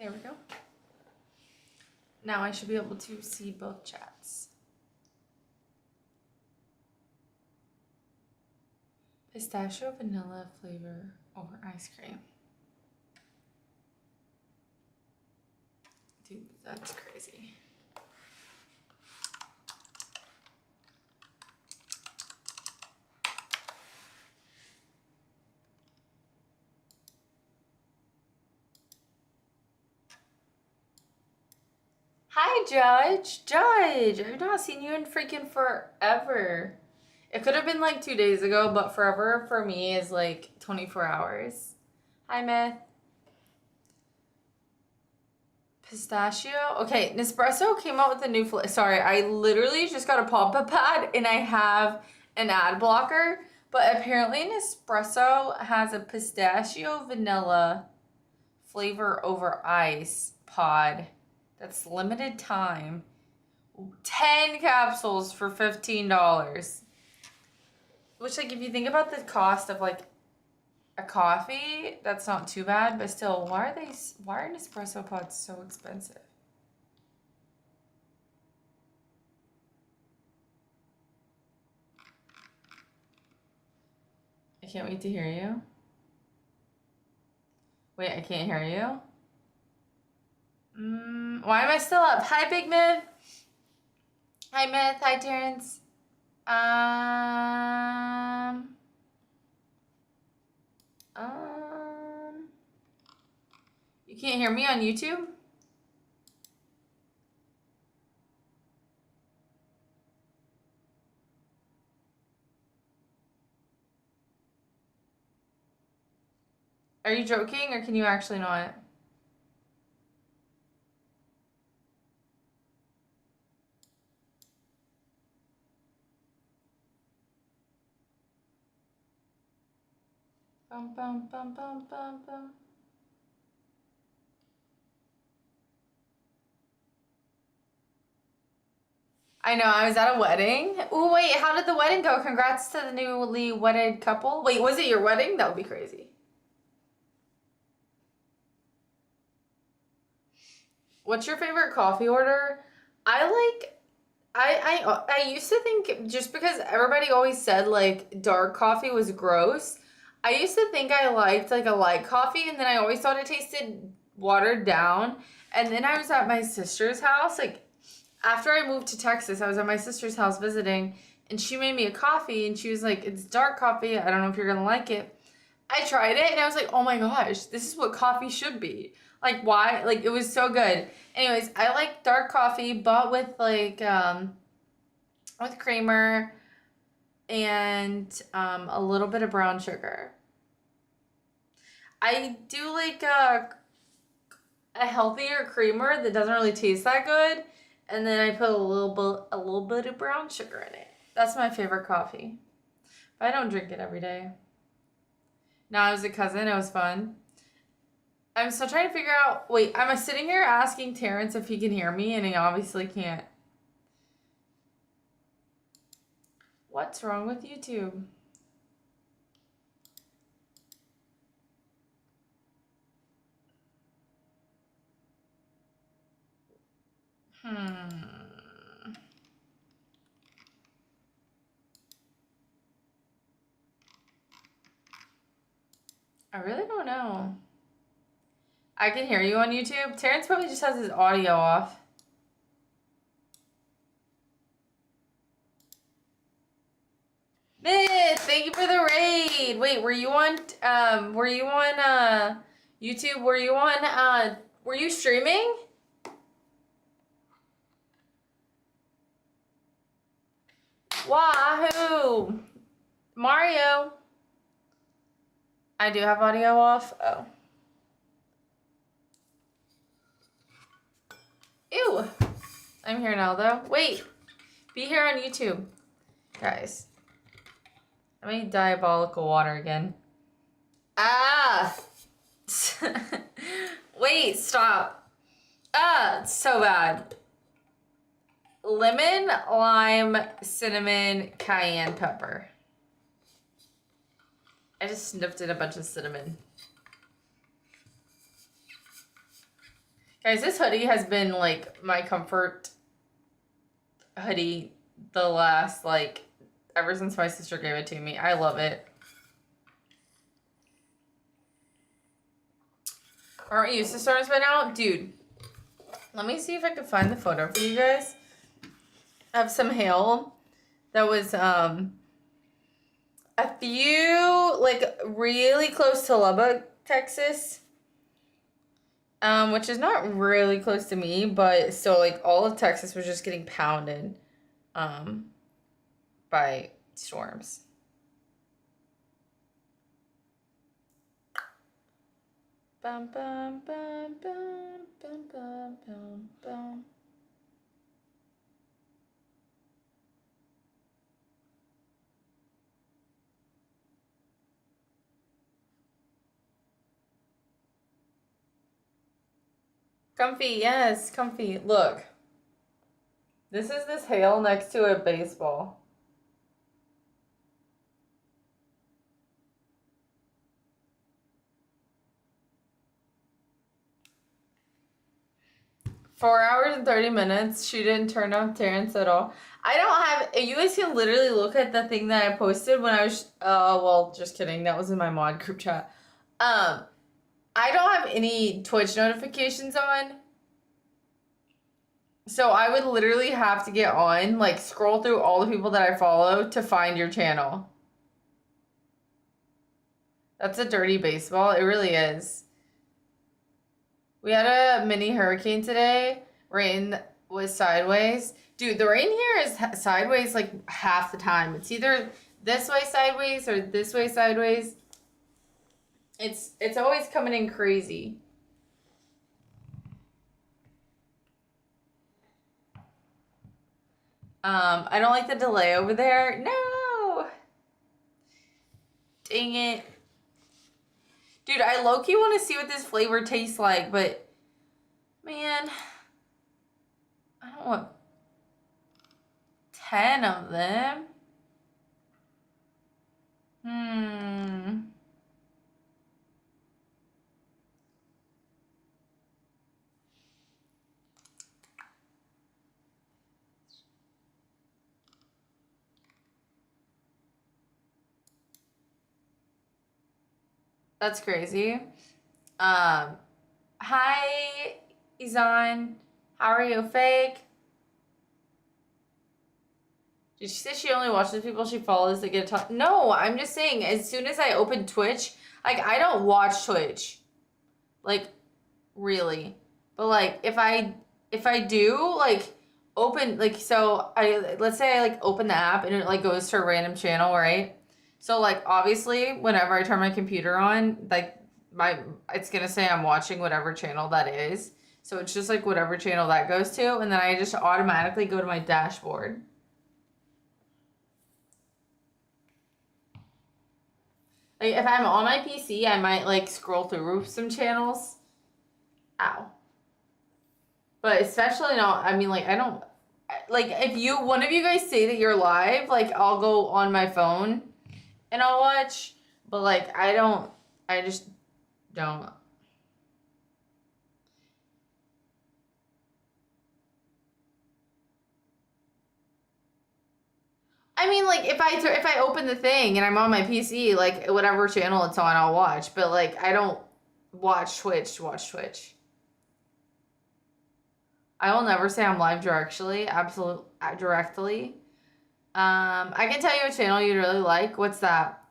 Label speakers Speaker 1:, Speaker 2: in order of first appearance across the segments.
Speaker 1: There we go. Now I should be able to see both chats. Pistachio vanilla flavor over ice cream. Dude, that's crazy. Hi, Judge. Judge, I've not seen you in freaking forever. It could have been like 2 days ago, but forever for me is like 24 hours. Hi, Myth. Pistachio. Okay, Nespresso came out with a new flavor. Sorry, I literally just got a pop-up pad and I have an ad blocker. But apparently Nespresso has a pistachio vanilla flavor over ice pod that's limited time. 10 capsules for $15. Which, like, if you think about the cost of like a coffee, that's not too bad, but still, why are Nespresso pods so expensive? I can't wait to hear you. Wait, I can't hear you. Why am I still up? Hi, Big Myth. Hi, Myth. Hi, Terrence. You can't hear me on YouTube? Are you joking, or can you actually not? Bum, bum, bum, bum, bum, bum. I know, I was at a wedding. Oh, wait, how did the wedding go? Congrats to the newly wedded couple. Wait, was it your wedding? That would be crazy. What's your favorite coffee order? I used to think, just because everybody always said like dark coffee was gross, I used to think I liked like a light coffee, and then I always thought it tasted watered down. And then I was at my sister's house, like after I moved to Texas, I was at my sister's house visiting, and she made me a coffee, and she was like, "It's dark coffee. I don't know if you're gonna like it." I tried it, and I was like, "Oh my gosh, this is what coffee should be." Like, why? Like, it was so good. Anyways, I like dark coffee, but with like with creamer and a little bit of brown sugar. I do like a healthier creamer that doesn't really taste that good, and then I put a little bit of brown sugar in it. That's my favorite coffee. But I don't drink it every day. Now I was a cousin, it was fun. I'm still trying to figure out. Wait, I'm sitting here asking Terrence if he can hear me, and he obviously can't. What's wrong with YouTube? I really don't know. I can hear you on YouTube. Terrence probably just has his audio off. Myth, thank you for the raid. Wait, were you on YouTube? Were you streaming? Wahoo! Mario. I do have audio off. Oh. Ew. I'm here now though. Wait. Be here on YouTube. Guys. I need diabolical water again. Ah! Wait, stop. Ah, it's so bad. Lemon, lime, cinnamon, cayenne pepper. I just sniffed in a bunch of cinnamon. Guys, this hoodie has been like my comfort hoodie the last like ever since my sister gave it to me. I love it. Aren't we used to stars by now? Dude, let me see if I can find the photo for you guys of some hail that was a few like really close to Lubbock, Texas. Which is not really close to me, but still like all of Texas was just getting pounded by storms. Bum, bum, bum, bum, bum, bum, bum, bum. Comfy, yes, comfy. Look. This is this hail next to a baseball. $4 and 30 minutes. She didn't turn on Terrence at all. I don't have. You guys can literally look at the thing that I posted when I was. Well, just kidding. That was in my mod group chat. I don't have any Twitch notifications on. So I would literally have to get on, like, scroll through all the people that I follow to find your channel. That's a dirty baseball. It really is. We had a mini hurricane today. Rain was sideways. Dude, the rain here is sideways like half the time. It's either this way sideways or this way sideways. It's always coming in crazy. I don't like the delay over there. No. Dang it. Dude, I low-key want to see what this flavor tastes like, but man, I don't want 10 of them. That's crazy. Hi, Izan. How are you, fake? Did she say she only watches people she follows that get a ton? No, I'm just saying, as soon as I open Twitch, like, I don't watch Twitch. Like, really. But, like, if I do, like, open, like, so, let's say I, like, open the app and it, like, goes to a random channel, right? So, like, obviously, whenever I turn my computer on, like, it's gonna say I'm watching whatever channel that is. So it's just, like, whatever channel that goes to, and then I just automatically go to my dashboard. Like, if I'm on my PC, I might, like, scroll through some channels. Ow. But especially not, I mean, like, I don't, like, if one of you guys say that you're live, like, I'll go on my phone and I'll watch. But, like, I just don't. I mean, like, if I open the thing and I'm on my PC, like, whatever channel it's on, I'll watch. But, like, I don't watch Twitch to watch Twitch. I will never say I'm live directly. Directly. I can tell you a channel you'd really like. What's that?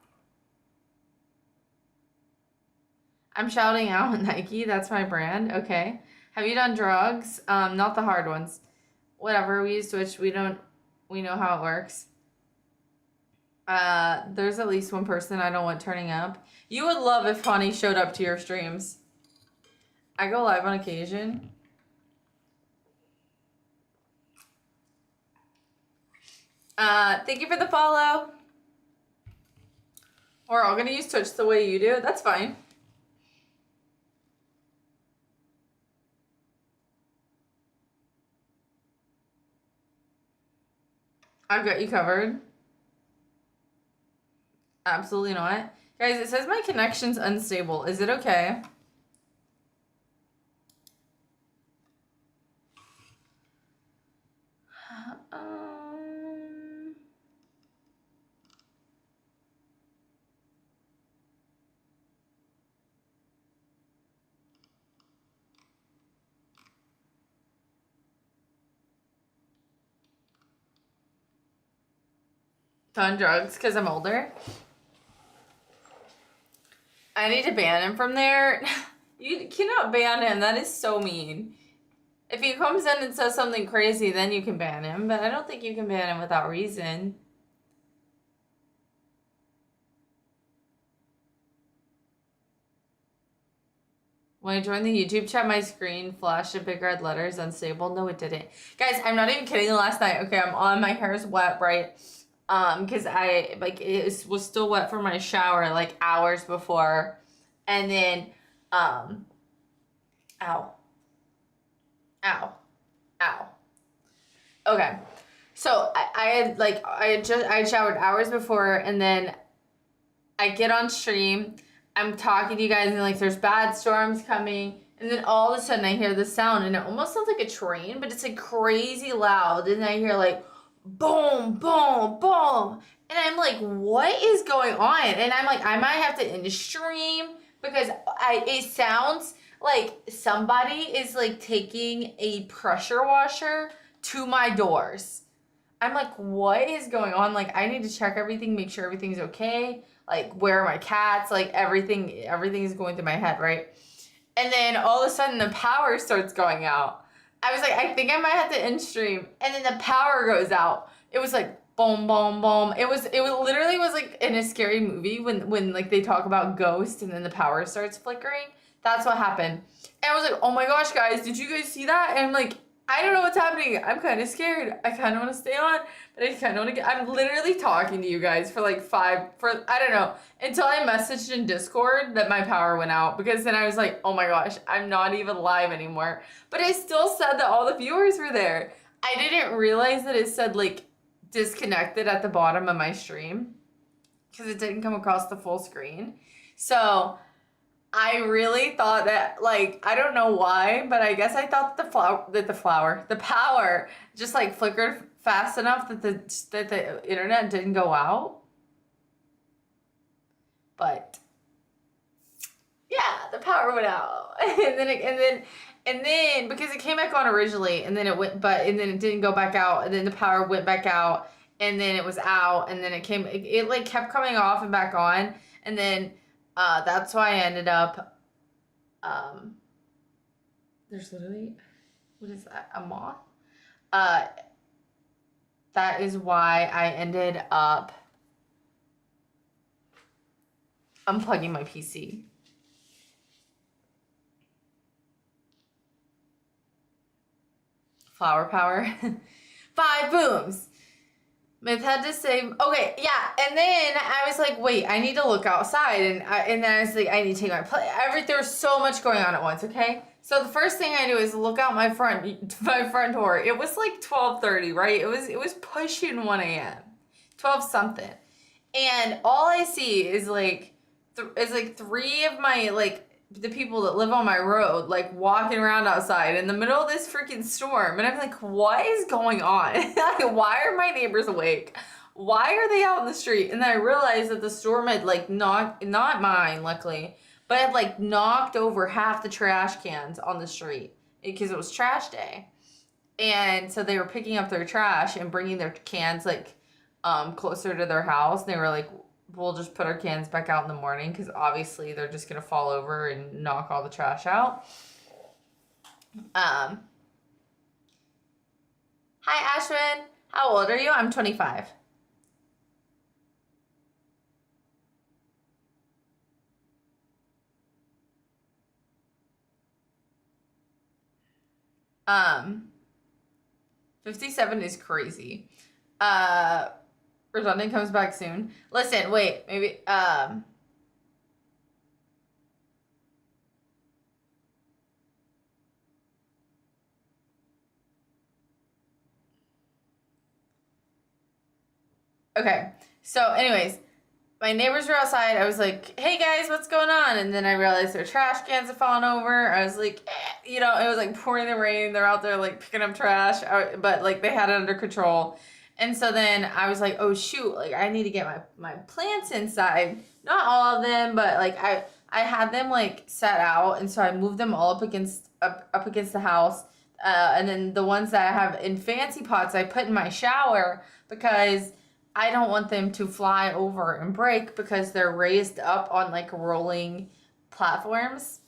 Speaker 1: I'm shouting out Nike. That's my brand. Okay. Have you done drugs? Not the hard ones. Whatever. We use Twitch. We know how it works. There's at least one person I don't want turning up. You would love if Honey showed up to your streams. I go live on occasion. Thank you for the follow. We're all gonna use Twitch the way you do. That's fine. I've got you covered. Absolutely not. Guys, it says my connection's unstable. Is it okay? On drugs because I'm older. I need to ban him from there. You cannot ban him. That is so mean. If he comes in and says something crazy, then you can ban him. But I don't think you can ban him without reason. When I joined the YouTube chat, my screen flashed in big red letters, unstable. No, it didn't. Guys, I'm not even kidding. Last night, okay, I'm on, my hair is wet, right? Because it was still wet from my shower, like, hours before. And then, ow. Okay. So, I had showered hours before, and then I get on stream, I'm talking to you guys, and like there's bad storms coming, and then all of a sudden I hear this sound, and it almost sounds like a train, but it's like crazy loud, and I hear like boom, boom, boom, and I'm like, what is going on? And I'm like, I might have to end stream because it sounds like somebody is like taking a pressure washer to my doors. I'm like, what is going on? Like, I need to check everything, make sure everything's okay. Like, where are my cats? Like, everything is going through my head, right? And then all of a sudden the power starts going out. I was like, I think I might have to end stream. And then the power goes out. It was like boom, boom, boom. It literally was like in a scary movie when like they talk about ghosts and then the power starts flickering. That's what happened. And I was like, oh my gosh, guys, did you guys see that? And I'm like, I don't know what's happening. I'm kind of scared. I kind of want to stay on, but I kind of want to I'm literally talking to you guys for like I don't know, until I messaged in Discord that my power went out, because then I was like, oh my gosh, I'm not even live anymore. But I still said that all the viewers were there. I didn't realize that it said like disconnected at the bottom of my stream because it didn't come across the full screen. So I really thought that, like, I don't know why, but I guess I thought the power just like flickered fast enough that the internet didn't go out. But yeah, the power went out, and then because it came back on originally, and then and then it didn't go back out, and then the power went back out, and then it was out, and then it like kept coming off and back on, and then that's why I ended up, there's literally, what is that, a moth? That is why I ended up unplugging my PC. Flower power. 5 booms. Myth had to say, okay, yeah, and then I was like, wait, I need to look outside, and then I was like, I need to take my there was so much going on at once, okay? So the first thing I do is look out my front door. It was like 12:30, right? It was pushing 1 a.m., 12 something, and all I see is like 3 of my like the people that live on my road, like walking around outside in the middle of this freaking storm. And I'm like, what is going on? Like, why are my neighbors awake? Why are they out in the street? And then I realized that the storm had like not mine, luckily, but had like knocked over half the trash cans on the street because it was trash day. And so they were picking up their trash and bringing their cans like closer to their house. And they were like, we'll just put our cans back out in the morning because obviously they're just going to fall over and knock all the trash out. Hi, Ashwin. How old are you? I'm 25. Um, 57 is crazy. Redundant comes back soon. Listen, wait, maybe, okay. So anyways, my neighbors were outside. I was like, hey guys, what's going on? And then I realized their trash cans had fallen over. I was like, you know, it was like pouring the rain. They're out there like picking up trash, but like they had it under control. And so then I was like, oh shoot, like I need to get my plants inside. Not all of them, but like I had them like set out, and so I moved them all up against the house. And then the ones that I have in fancy pots I put in my shower because I don't want them to fly over and break because they're raised up on like rolling platforms.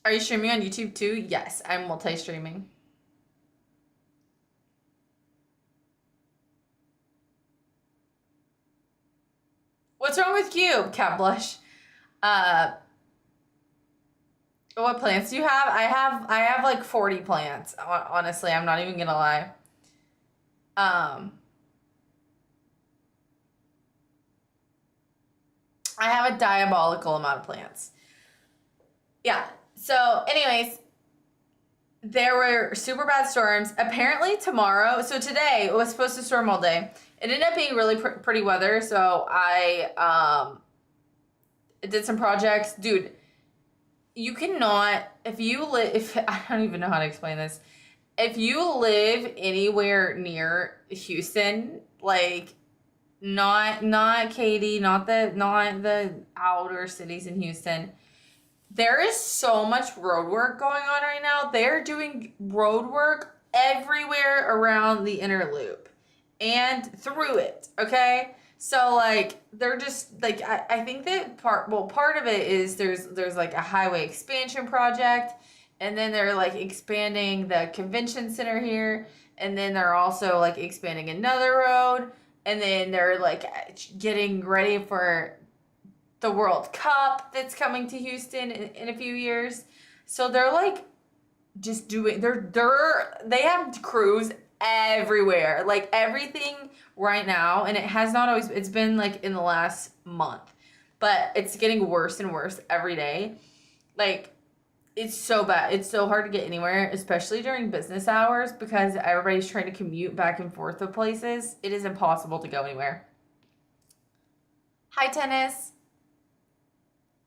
Speaker 1: Are you streaming on YouTube too? Yes, I'm multi-streaming. What's wrong with you, Cat Blush? What plants do you have? I have like 40 plants. Honestly, I'm not even gonna lie. Um, I have a diabolical amount of plants. Yeah. So, anyways, there were super bad storms. Apparently tomorrow, so today it was supposed to storm all day. It ended up being really pretty weather, so I did some projects. Dude, you cannot, if you live, if I don't even know how to explain this. If you live anywhere near Houston, like not Katy, not the outer cities in Houston, there is so much road work going on right now. They're doing road work everywhere around the inner loop and through it, okay? So like they're just like I think that part of it is there's like a highway expansion project, and then they're like expanding the convention center here, and then they're also like expanding another road, and then they're like getting ready for the World Cup that's coming to Houston in a few years. So they're like just doing they have crews everywhere. Like everything right now, and it has not always, it's been like in the last month. But it's getting worse and worse every day. Like it's so bad. It's so hard to get anywhere, especially during business hours because everybody's trying to commute back and forth to places. It is impossible to go anywhere. Hi, Tennis.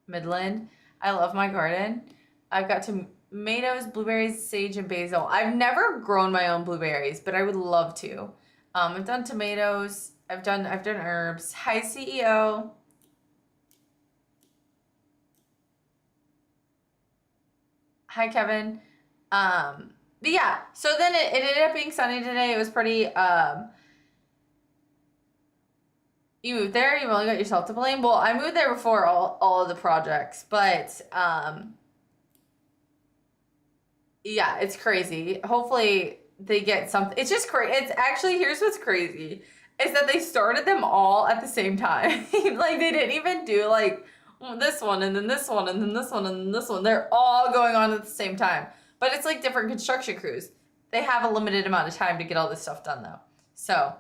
Speaker 1: Midland. I love my garden. I've got tomatoes, blueberries, sage, and basil. I've never grown my own blueberries, but I would love to. I've done tomatoes. I've done herbs. Hi, CEO. Hi, Kevin. But yeah, so then it ended up being sunny today. It was pretty you moved there, you've only got yourself to blame. Well, I moved there before all of the projects, but yeah, it's crazy. Hopefully they get something. It's just crazy. It's actually, here's what's crazy is that they started them all at the same time. Like they didn't even do like this one and then this one and then this one and then this one. They're all going on at the same time. But it's like different construction crews. They have a limited amount of time to get all this stuff done though. So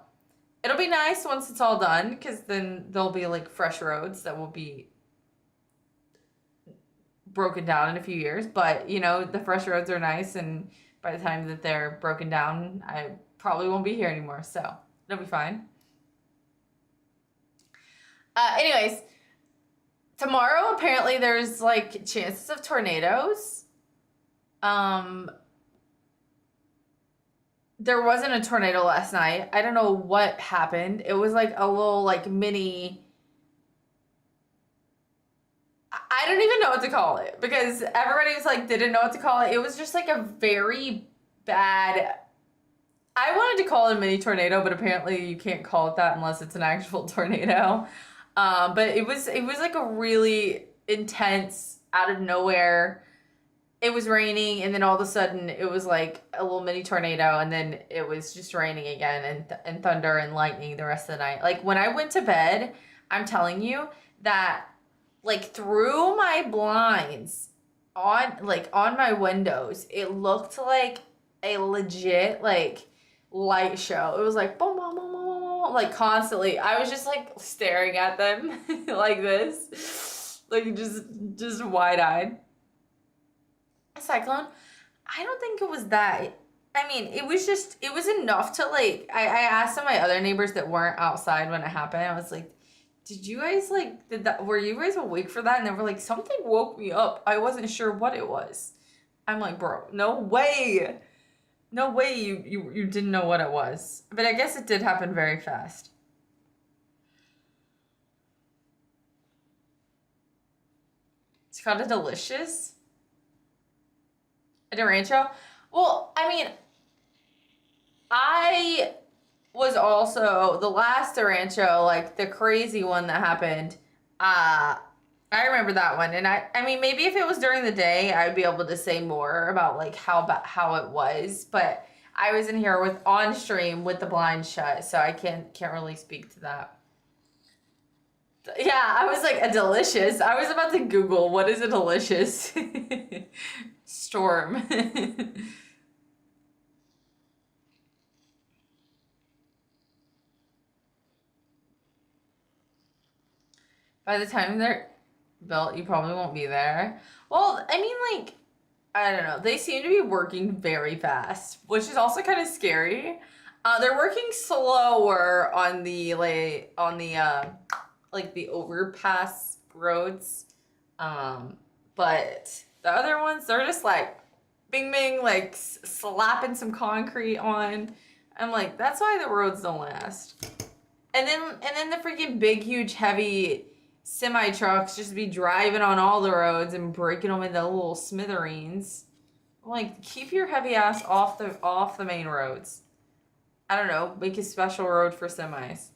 Speaker 1: it'll be nice once it's all done because then there'll be like fresh roads that will be broken down in a few years. But you know, the fresh roads are nice, and by the time that they're broken down, I probably won't be here anymore. So it'll be fine. Anyways, tomorrow apparently there's like chances of tornadoes. There wasn't a tornado last night. I don't know what happened. It was like a little like mini, I don't even know what to call it because everybody was like didn't know what to call it. It was just like a very bad, I wanted to call it a mini tornado, but apparently you can't call it that unless it's an actual tornado. But it was like a really intense, out of nowhere. It was raining, and then all of a sudden it was like a little mini tornado, and then it was just raining again, and thunder and lightning the rest of the night. Like when I went to bed, I'm telling you that like through my blinds on my windows, it looked like a legit like light show. It was like boom, boom, boom, boom, boom, boom, like constantly. I was just like staring at them like this, like just wide eyed. Cyclone, I don't think it was that. I mean, it was enough to like, I asked some of my other neighbors that weren't outside when it happened. I was like, did you guys like, were you guys awake for that? And they were like, something woke me up. I wasn't sure what it was. I'm like, bro, no way. No way you didn't know what it was. But I guess it did happen very fast. It's called a delicious. A derancho. Well, I mean, I was also the last derancho, like the crazy one that happened. I remember that one, and I mean, maybe if it was during the day, I'd be able to say more about like how it was. But I was in here with on stream with the blinds shut, so I can't really speak to that. Yeah, I was like a delicious. I was about to Google what is a delicious storm. By the time they're built, you probably won't be there. Well, I mean, like, I don't know. They seem to be working very fast, which is also kind of scary. They're working slower on the like the overpass roads, but the other ones they're just like, bing bing, like slapping some concrete on. I'm like, that's why the roads don't last. And then the freaking big, huge, heavy semi trucks just be driving on all the roads and breaking them into little smithereens. Like, keep your heavy ass off the main roads. I don't know, make a special road for semis.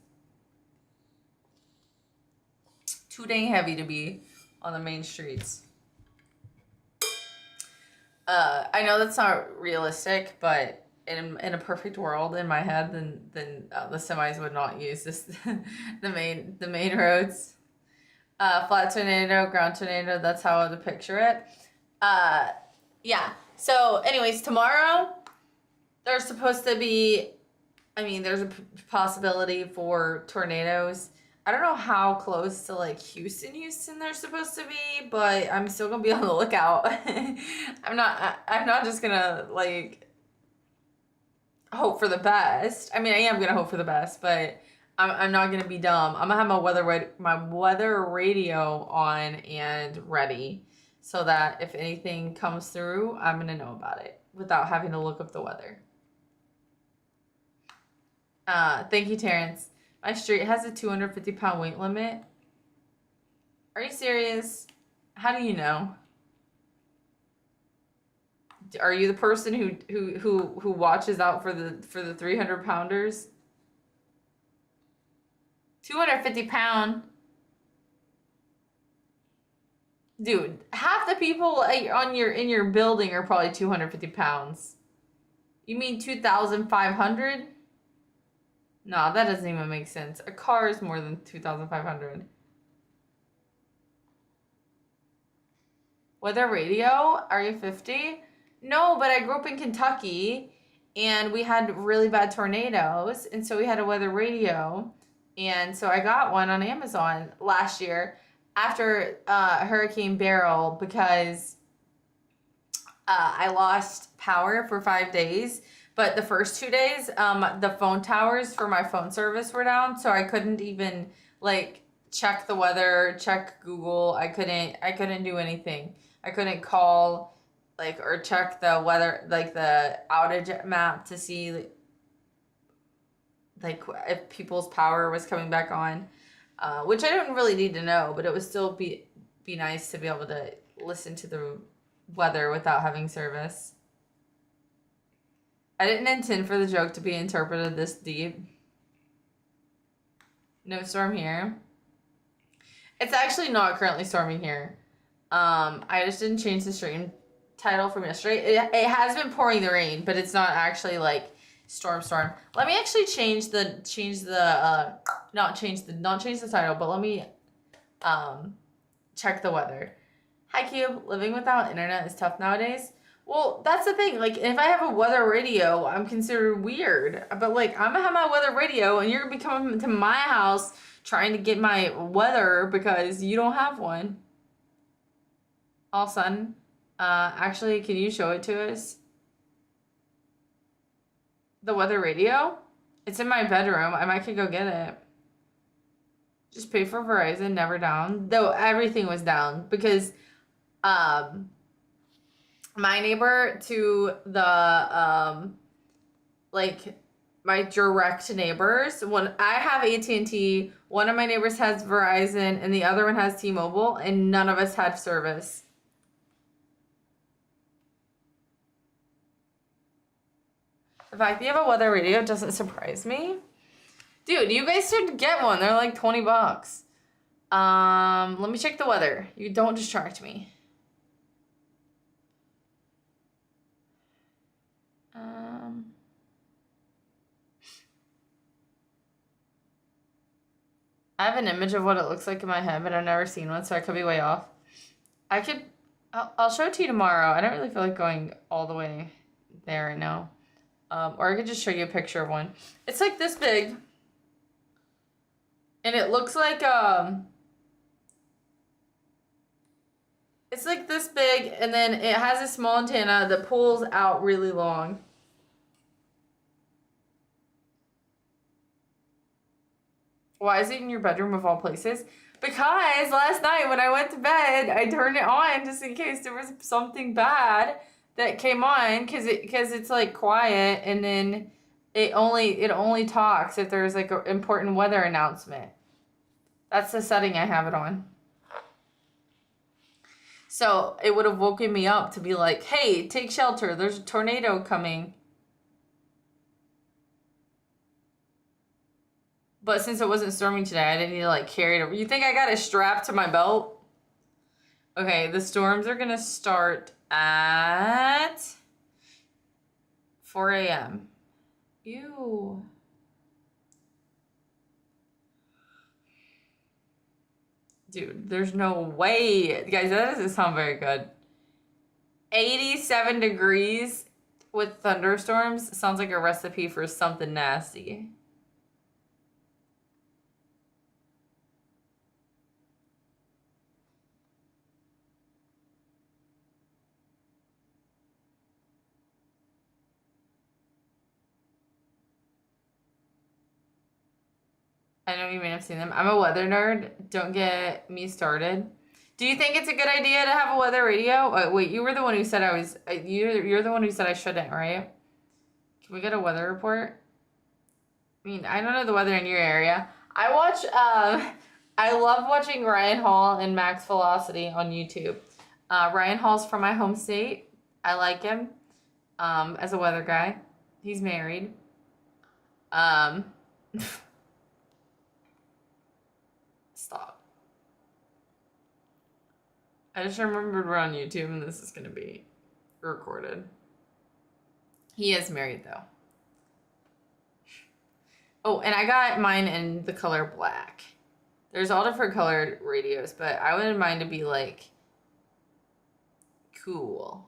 Speaker 1: Too dang heavy to be on the main streets. I know that's not realistic, but in a perfect world in my head, then the semis would not use this the main roads. Flat tornado, ground tornado. That's how I would picture it. Yeah. So, anyways, tomorrow there's supposed to be. I mean, there's a possibility for tornadoes. I don't know how close to like Houston they're supposed to be, but I'm still gonna be on the lookout. I'm not just gonna like hope for the best. I mean, I am gonna hope for the best, but I'm not gonna be dumb. I'm gonna have my weather radio on and ready, so that if anything comes through, I'm gonna know about it without having to look up the weather. Thank you, Terrence. My street has a 250-pound weight limit. Are you serious? How do you know? Are you the person who watches out for the 300-pounders? 250-pound. Dude, half the people in your building are probably 250 pounds. You mean 2,500? No, that doesn't even make sense. A car is more than 2,500. Weather radio? Are you 50? No, but I grew up in Kentucky, and we had really bad tornadoes, and so we had a weather radio, and so I got one on Amazon last year after Hurricane Beryl because I lost power for 5 days. But the first 2 days, the phone towers for my phone service were down, so I couldn't even like check the weather, check Google. I couldn't do anything. I couldn't call like or check the weather, like the outage map to see like if people's power was coming back on, which I don't really need to know, but it would still be nice to be able to listen to the weather without having service. I didn't intend for the joke to be interpreted this deep. No storm here. It's actually not currently storming here. I just didn't change the stream title from yesterday. It has been pouring the rain, but it's not actually like storm. Let me actually not change the title, but let me check the weather. Hi Cube, living without internet is tough nowadays. Well, that's the thing. Like, if I have a weather radio, I'm considered weird. But, like, I'm gonna have my weather radio, and you're gonna be coming to my house trying to get my weather because you don't have one. All of a sudden. Actually, can you show it to us? The weather radio? It's in my bedroom. I might could go get it. Just pay for Verizon, never down. Though everything was down because um my neighbor to the like my direct neighbors, when I have AT&T, one of my neighbors has Verizon and the other one has T-Mobile, and none of us had service. The fact that you have a weather radio doesn't surprise me. Dude, you guys should get one. They're like $20. Let me check the weather. You don't distract me. I have an image of what it looks like in my head, but I've never seen one, so I could be way off. I'll show it to you tomorrow. I don't really feel like going all the way there right now. Or I could just show you a picture of one. It's like this big. And it looks like, it's like this big, and then it has a small antenna that pulls out really long. Why is it in your bedroom of all places? Because last night when I went to bed, I turned it on just in case there was something bad that came on, because it's like quiet, and then it only talks if there's like an important weather announcement. That's the setting I have it on. So it would have woken me up to be like, hey, take shelter. There's a tornado coming. But since it wasn't storming today, I didn't need to like carry it over. You think I got it strapped to my belt? Okay, the storms are gonna start at 4 a.m. Ew. Dude, there's no way. Guys, that doesn't sound very good. 87 degrees with thunderstorms sounds like a recipe for something nasty. I know you may have seen them. I'm a weather nerd. Don't get me started. Do you think it's a good idea to have a weather radio? Wait, you were the one who said I was. You're the one who said I shouldn't, right? Can we get a weather report? I mean, I don't know the weather in your area. I watch. I love watching Ryan Hall and Max Velocity on YouTube. Ryan Hall's from my home state. I like him. As a weather guy, he's married. Stop. I just remembered we're on YouTube and this is going to be recorded. He is married though. Oh, and I got mine in the color black. There's all different colored radios, but I wanted mine to be like cool.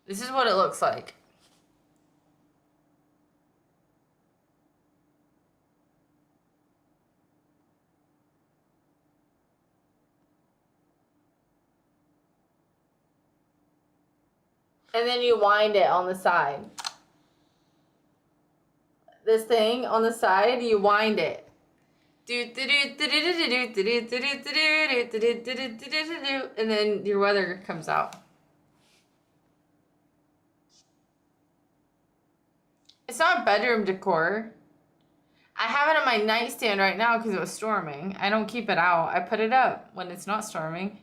Speaker 1: This is what it looks like. And then you wind it on the side. This thing on the side, you wind it. And then your weather comes out. It's not bedroom decor. I have it on my nightstand right now because it was storming. I don't keep it out. I put it up when it's not storming.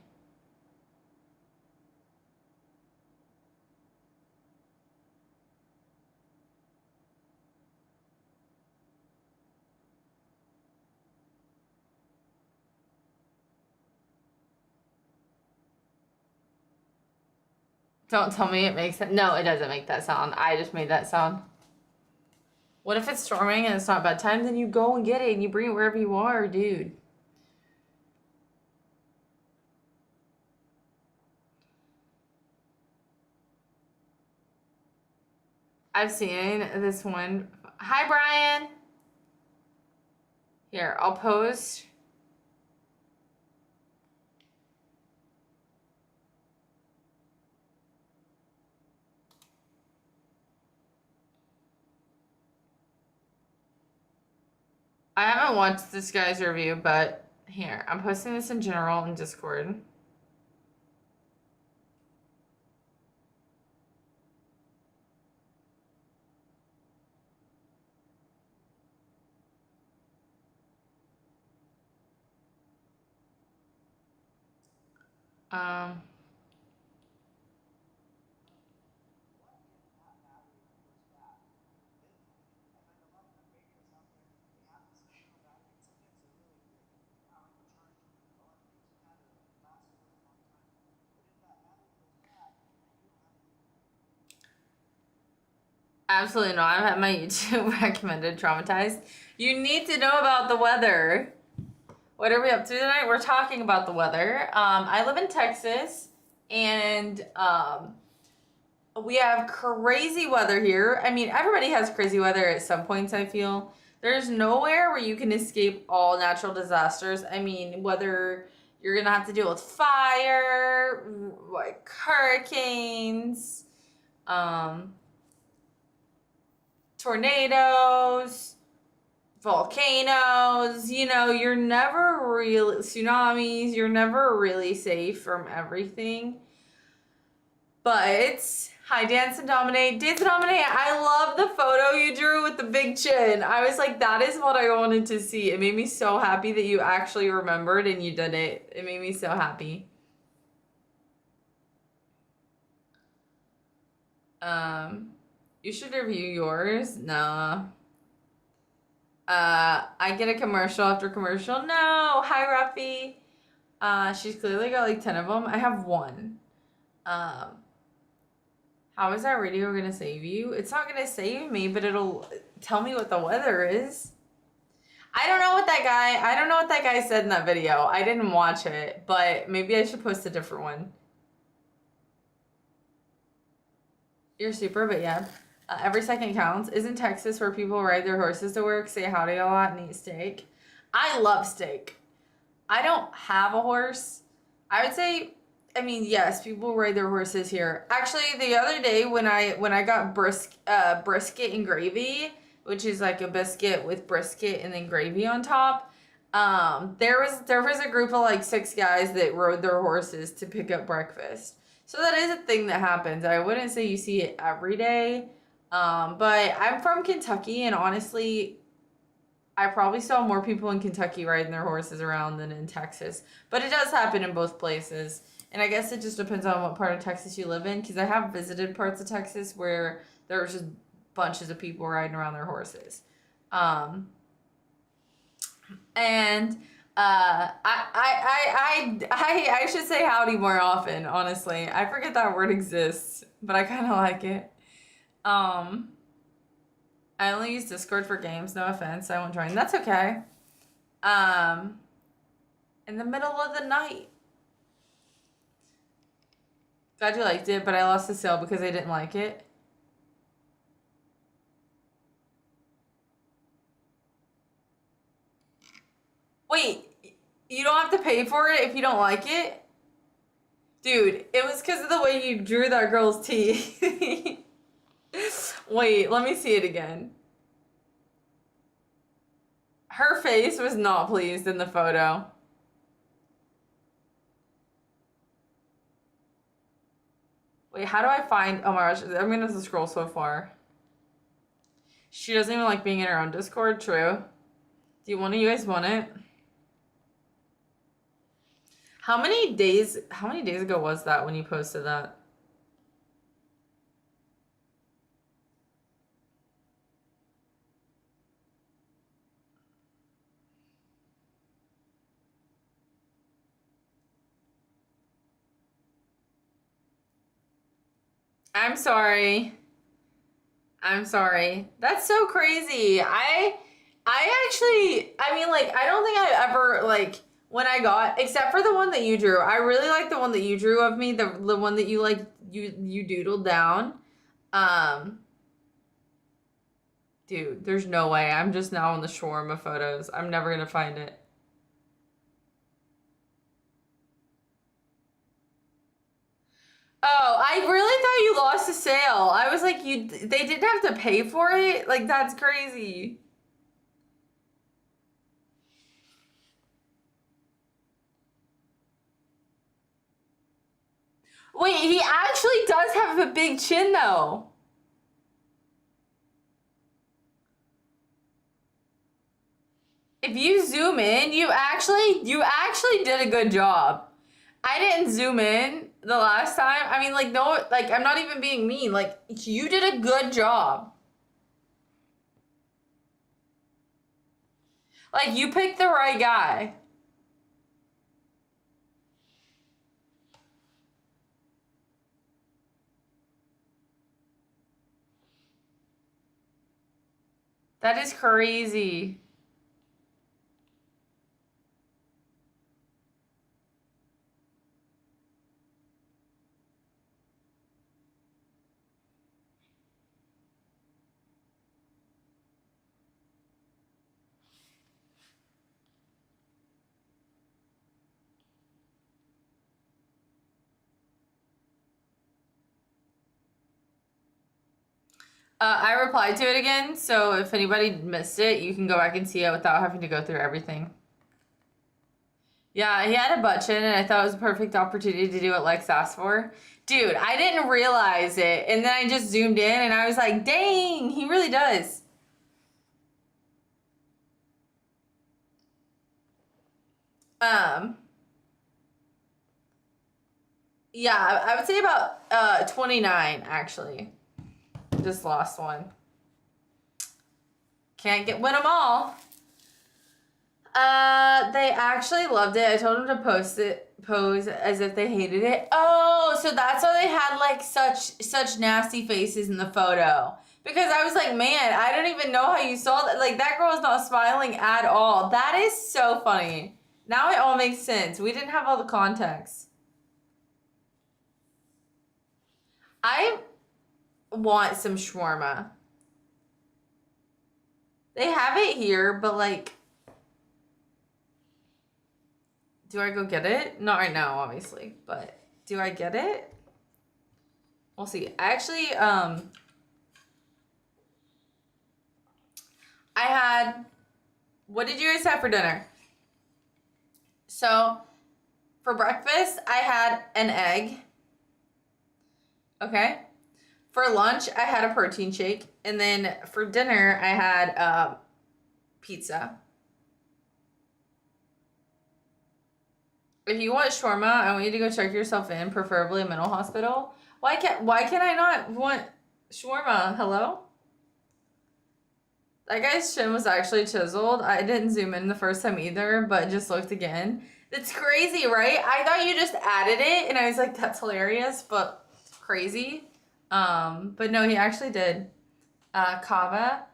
Speaker 1: Don't tell me it makes it. No, it doesn't make that sound. I just made that sound. What if it's storming and it's not bedtime? Then you go and get it and you bring it wherever you are, dude. I've seen this one. Hi, Brian. Here, I'll post. I haven't watched this guy's review, but here, I'm posting this in general in Discord. Um, Absolutely not. I've had my YouTube recommended traumatized. You need to know about the weather. What are we up to tonight? We're talking about the weather. I live in Texas, and we have crazy weather here. I mean, everybody has crazy weather at some points, I feel. There's nowhere where you can escape all natural disasters. I mean, whether you're gonna have to deal with fire, like hurricanes, um, tornadoes, volcanoes, you're never really, tsunamis, you're never really safe from everything. But hi, Dance and Dominate. Dance and Dominate, I love the photo you drew with the big chin. I was like, that is what I wanted to see. It made me so happy that you actually remembered and you did it. It made me so happy. You should review yours. Nah. I get a commercial after commercial. No. Hi, Ruffy. She's clearly got like 10 of them. I have one. How is that radio gonna save you? It's not gonna save me, but it'll tell me what the weather is. I don't know what that guy said in that video. I didn't watch it, but maybe I should post a different one. You're super, but yeah. Every second counts. Isn't Texas where people ride their horses to work, say howdy a lot, and eat steak? I love steak. I don't have a horse. I would say, I mean, yes, people ride their horses here. Actually, the other day when I got brisket and gravy, which is like a biscuit with brisket and then gravy on top, there was a group of like 6 guys that rode their horses to pick up breakfast. So that is a thing that happens. I wouldn't say you see it every day. But I'm from Kentucky, and honestly, I probably saw more people in Kentucky riding their horses around than in Texas. But it does happen in both places. And I guess it just depends on what part of Texas you live in, because I have visited parts of Texas where there was just bunches of people riding around their horses. And I should say howdy more often, honestly. I forget that word exists, but I kind of like it. I only use Discord for games, no offense. I won't join. That's okay. In the middle of the night. Glad you liked it, but I lost the sale because I didn't like it. Wait, you don't have to pay for it if you don't like it? Dude, it was because of the way you drew that girl's teeth. Wait, let me see it again. Her face was not pleased in the photo. Wait, how do I find... Oh my gosh, I'm going to have to scroll so far. She doesn't even like being in her own Discord, true. Do you guys want it? How many days ago was that when you posted that? I'm sorry. That's so crazy. I actually, I mean, like, I don't think I ever, like, when I got, except for the one that you drew. I really like the one that you drew of me, the one that you, like, you doodled down. Dude, there's no way. I'm just now on the shawarma photos. I'm never gonna find it. Oh, I really thought you lost a sale. I was like, they didn't have to pay for it? Like, that's crazy. Wait, he actually does have a big chin though. If you zoom in, you actually did a good job. I didn't zoom in the last time. I mean, like, no, like, I'm not even being mean. Like, you did a good job. Like, you picked the right guy. That is crazy. I replied to it again, so if anybody missed it, you can go back and see it without having to go through everything. Yeah, he had a butt chin, and I thought it was a perfect opportunity to do what Lex asked for. Dude, I didn't realize it, and then I just zoomed in, and I was like, dang, he really does. Yeah, I would say about 29, actually. Just lost one. Can't win them all. They actually loved it. I told them to pose as if they hated it. Oh, so that's why they had like such nasty faces in the photo. Because I was like, man, I don't even know how you saw that. Like, that girl is not smiling at all. That is so funny. Now it all makes sense. We didn't have all the context. I want some shawarma. They have it here, but like, do I go get it? Not right now, obviously, but do I get it? We'll see. I actually, I had, what did you guys have for dinner? So, for breakfast, I had an egg. Okay. For lunch, I had a protein shake. And then for dinner, I had pizza. If you want shawarma, I want you to go check yourself in, preferably a mental hospital. Why can't I not want shawarma? Hello? That guy's chin was actually chiseled. I didn't zoom in the first time either, but just looked again. It's crazy, right? I thought you just added it, and I was like, that's hilarious, but crazy. But no, he actually did. Kava.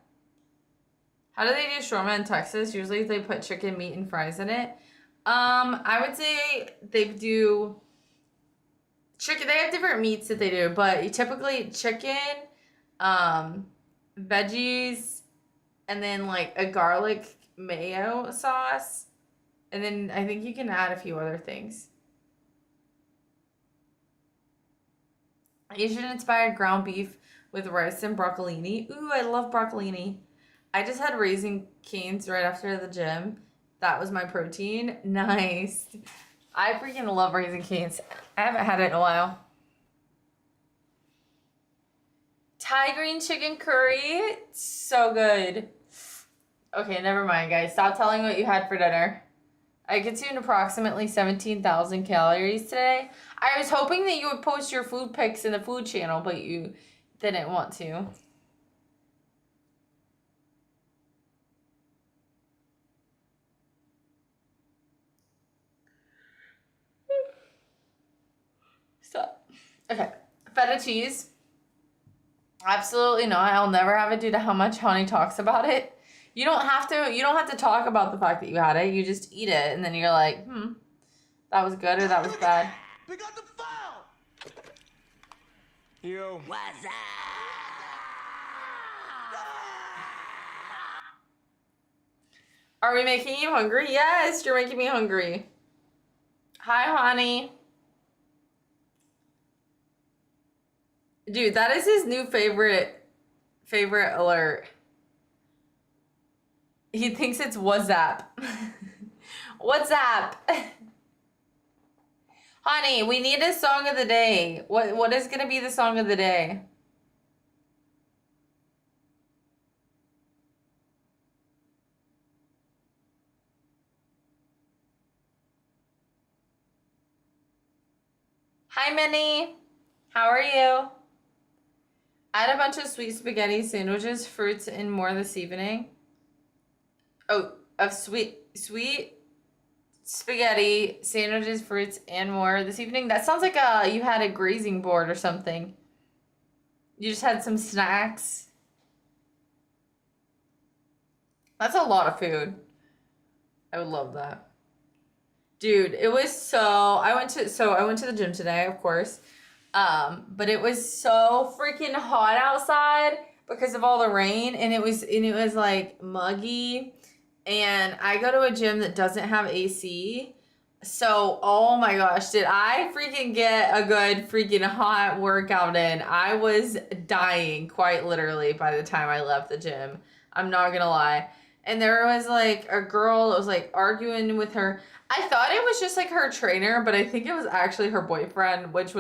Speaker 1: How do they do shawarma in Texas? Usually they put chicken, meat, and fries in it. I would say they do chicken. They have different meats that they do, but typically chicken, veggies, and then like a garlic mayo sauce. And then I think you can add a few other things. Asian inspired ground beef with rice and broccolini. Ooh, I love broccolini. I just had Raising Cane's right after the gym. That was my protein. Nice. I freaking love Raising Cane's. I haven't had it in a while. Thai green chicken curry. So good. Okay, never mind, guys. Stop telling what you had for dinner. I consumed approximately 17,000 calories today. I was hoping that you would post your food pics in the food channel, but you didn't want to. Stop. Okay. Feta cheese. Absolutely not. I'll never have it due to how much Honey talks about it. You don't have to talk about the fact that you had it. You just eat it and then you're like, that was good or that was bad.
Speaker 2: Pick up the phone! Yo. What's up?
Speaker 1: Are we making you hungry? Yes, you're making me hungry. Hi, honey. Dude, that is his new favorite alert. He thinks it's WhatsApp. WhatsApp. Honey, we need a song of the day. What is gonna be the song of the day? Hi, Minnie. How are you? I had a bunch of sweet spaghetti sandwiches, fruits, and more this evening. Oh, of sweet spaghetti sandwiches, fruits, and more this evening. That sounds like you had a grazing board or something. You just had some snacks. That's a lot of food. I would love that. Dude, it was so I went to the gym today, of course. But it was so freaking hot outside because of all the rain, and it was like muggy. And I go to a gym that doesn't have AC. So, oh my gosh, did I freaking get a good freaking hot workout in? I was dying quite literally by the time I left the gym. I'm not gonna lie. And there was like a girl that was like arguing with her. I thought it was just like her trainer, but I think it was actually her boyfriend, which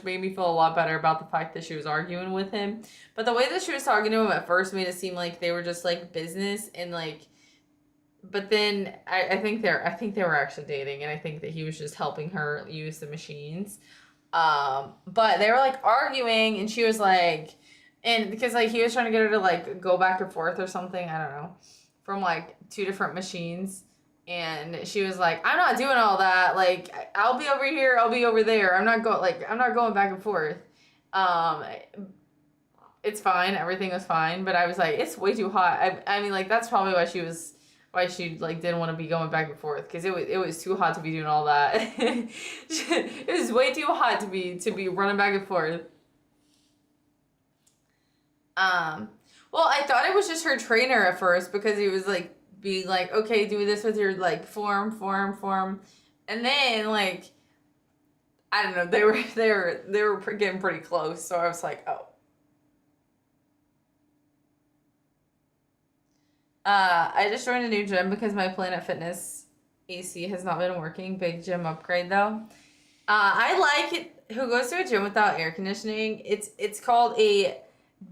Speaker 1: made me feel a lot better about the fact that she was arguing with him. But the way that she was talking to him at first made it seem like they were just like business and like, but then I think they were actually dating, and I think that he was just helping her use the machines. But they were like arguing, and she was like, and because like he was trying to get her to like go back and forth or something, I don't know, from like two different machines. And she was like, I'm not doing all that. Like, I'll be over here, I'll be over there. I'm not going back and forth. Um, it's fine. Everything was fine. But I was like, it's way too hot. I mean, like, that's probably why she like didn't want to be going back and forth, because it was too hot to be doing all that. It was way too hot to be running back and forth. Um, well, I thought it was just her trainer at first, because he was like being like, okay, do this with your like form, and then like I don't know, they were getting pretty close, so I was like, oh. I just joined a new gym because my Planet Fitness AC has not been working. Big gym upgrade though. I like it. Who goes to a gym without air conditioning? It's called a.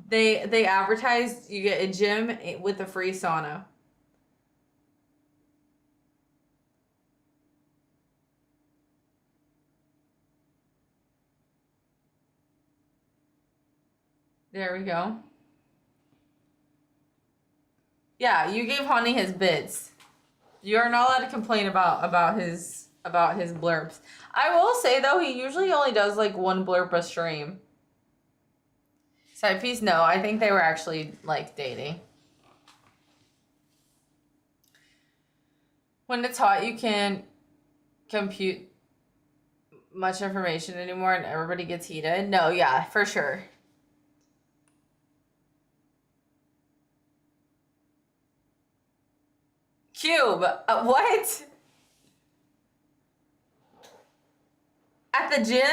Speaker 1: They advertise you get a gym with a free sauna. There we go. Yeah, you gave Honey his bits. You are not allowed to complain about his blurbs. I will say though, he usually only does like one blurb a stream. Side piece, no, I think they were actually like dating. When it's hot, you can't compute much information anymore, and everybody gets heated. No, yeah, for sure. Cube, what? At the gym?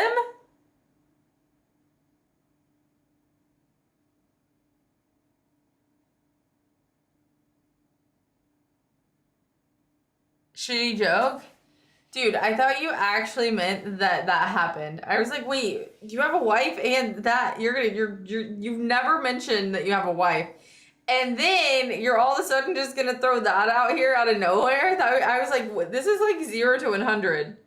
Speaker 1: Shitty joke? Dude, I thought you actually meant that that happened. I was like, wait, you have a wife and that you've never mentioned that you have a wife. And then you're all of a sudden just gonna throw that out here out of nowhere? I was like, this is like 0 to 100.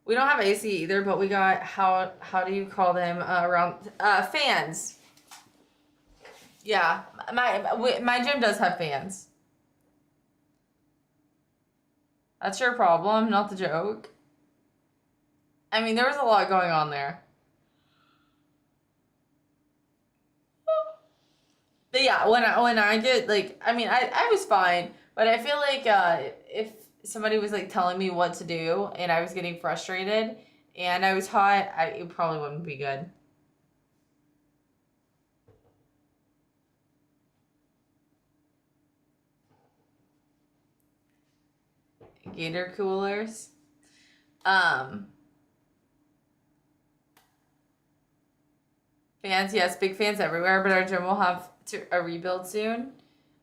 Speaker 1: We don't have AC either, but we got how do you call them around fans? Yeah, my gym does have fans. That's your problem, not the joke. I mean, there was a lot going on there. But yeah, when I get like, I mean, I was fine, but I feel like if somebody was like telling me what to do and I was getting frustrated and I was hot, it probably wouldn't be good. Gator coolers. Fans, yes, big fans everywhere, but our gym will have a rebuild soon.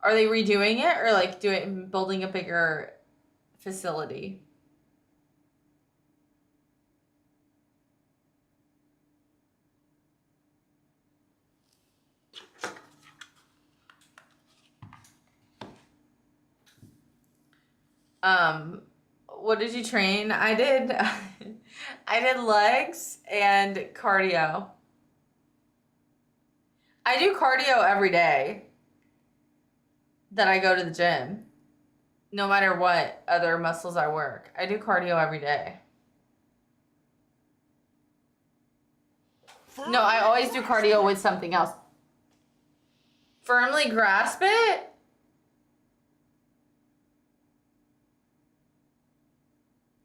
Speaker 1: Are they redoing it or like building a bigger facility? What did you train? I did I did legs and cardio. I do cardio every day that I go to the gym. No matter what other muscles I work. I do cardio every day. No, I always do cardio with something else. Firmly grasp it?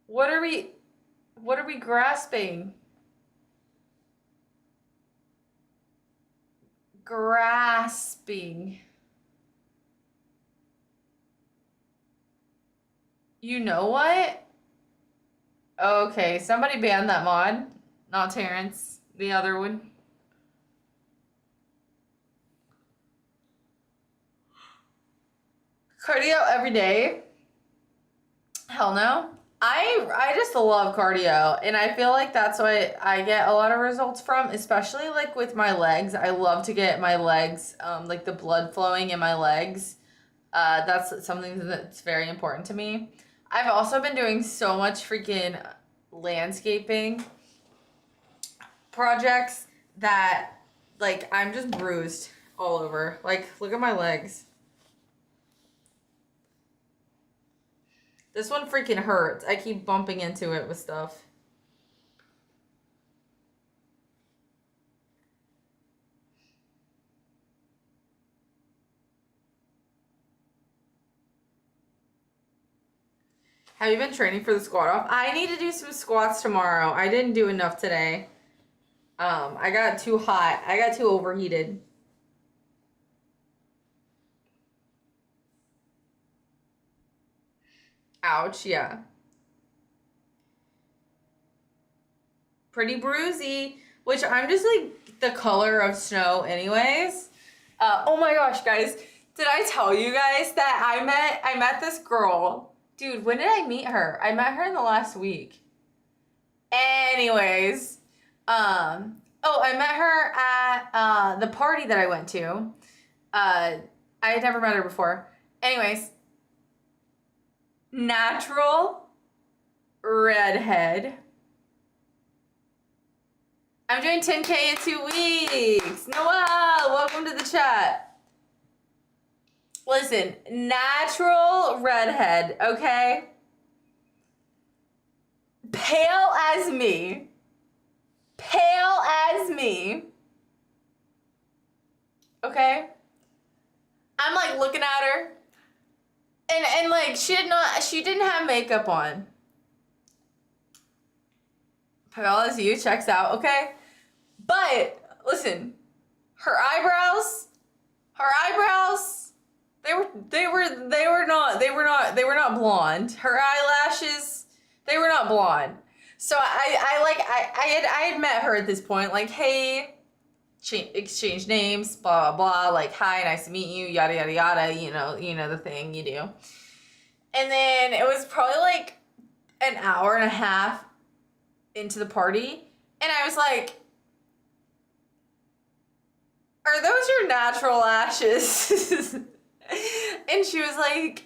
Speaker 1: What are we grasping? Grasping. You know what? Okay, somebody banned that mod. Not Terrence, the other one. Cardio every day? Hell no. I just love cardio, and I feel like that's what I get a lot of results from, especially like with my legs. I love to get my legs, like the blood flowing in my legs. That's something that's very important to me. I've also been doing so much freaking landscaping projects that like I'm just bruised all over. Like, look at my legs. This one freaking hurts. I keep bumping into it with stuff. Have you been training for the squat off? I need to do some squats tomorrow. I didn't do enough today. I got too hot. I got too overheated. Ouch, yeah. Pretty bruisey, which I'm just like the color of snow anyways. Oh my gosh, guys. Did I tell you guys that I met this girl? Dude, when did I meet her? I met her in the last week. Anyways, oh, I met her at the party that I went to. I had never met her before. Anyways, natural redhead. I'm doing 10K in 2 weeks. Noah, welcome to the chat. Listen, natural redhead, okay? Pale as me. Pale as me. Okay? I'm like looking at her. And like she didn't have makeup on. Pale as you checks out, okay? But listen, her eyebrows, they were not blonde. Her eyelashes, they were not blonde. So I had met her at this point, like, hey, exchange names, blah blah blah, like, hi, nice to meet you, yada yada yada, you know the thing you do. And then it was probably like an hour and a half into the party, and I was like, are those your natural lashes? And she was like,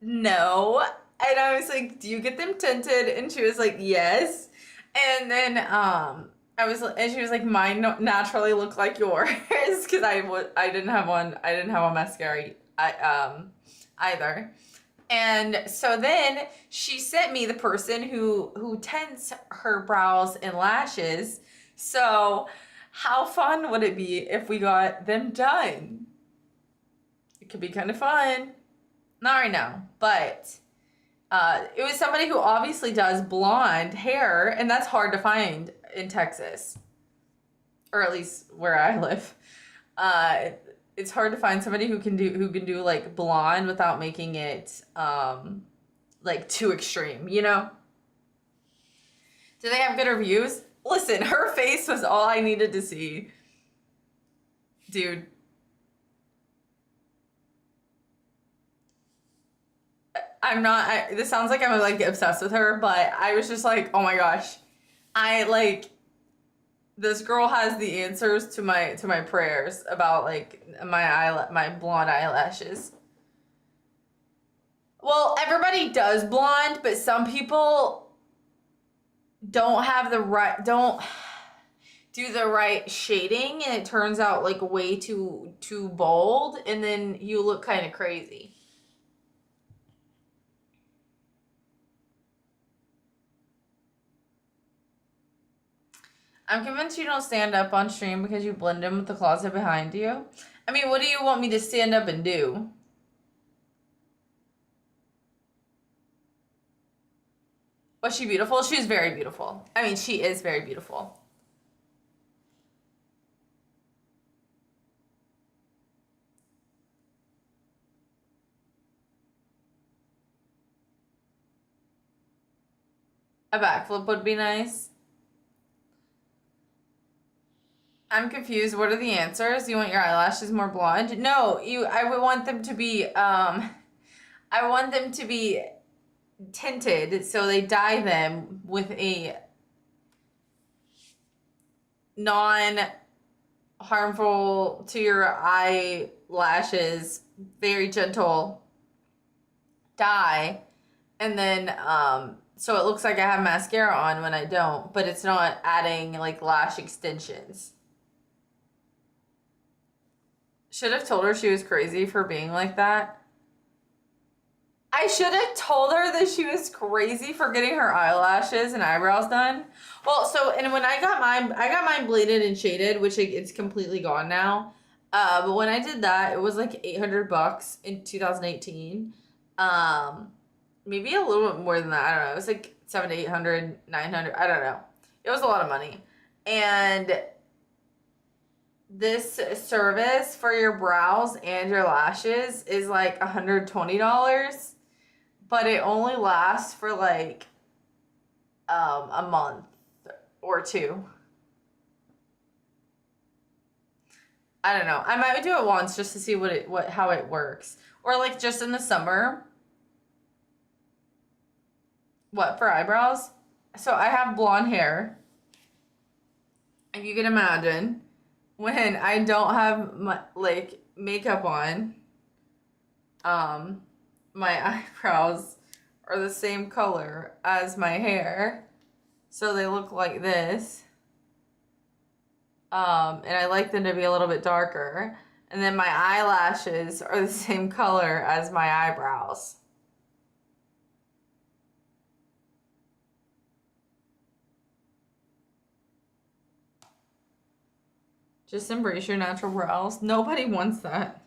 Speaker 1: no. And I was like, do you get them tinted? And she was like, yes. And then and she was like, mine naturally look like yours, because I didn't have a mascara either. And so then she sent me the person who tints her brows and lashes. So how fun would it be if we got them done? It could be kind of fun. Not right now, but it was somebody who obviously does blonde hair, and that's hard to find in Texas, or at least where I live. It's hard to find somebody who can do like blonde without making it like too extreme, you know? Do they have good reviews? Listen, her face was all I needed to see. Dude. This sounds like I'm like obsessed with her, but I was just like, oh my gosh. This girl has the answers to my prayers about like my blonde eyelashes. Well, everybody does blonde, but some people don't do the right shading, and it turns out like way too bold, and then you look kind of crazy. I'm convinced you don't stand up on stream because you blend in with the closet behind you. I mean, what do you want me to stand up and do? Was she beautiful? She was very beautiful. I mean, she is very beautiful. A backflip would be nice. I'm confused. What are the answers? You want your eyelashes more blonde? No, I would want them to be I want them to be tinted, so they dye them with a non-harmful to your eyelashes, very gentle dye, and then so it looks like I have mascara on when I don't, but it's not adding like lash extensions. Should have told her she was crazy for being like that. I should have told her that she was crazy for getting her eyelashes and eyebrows done. Well, and when I got mine bladed and shaded, which it's completely gone now. But when I did that, it was like $800 in 2018. Maybe a little bit more than that. I don't know. It was like 700 to 800, 900. I don't know. It was a lot of money. And this service for your brows and your lashes is like $120, but it only lasts for like a month or two. I don't know. I might do it once just to see how it works, or like just in the summer. What, for eyebrows? So I have blonde hair. If you can imagine, when I don't have my like makeup on, my eyebrows are the same color as my hair, so they look like this. And I like them to be a little bit darker, and then my eyelashes are the same color as my eyebrows. Just embrace your natural brows. Nobody wants that.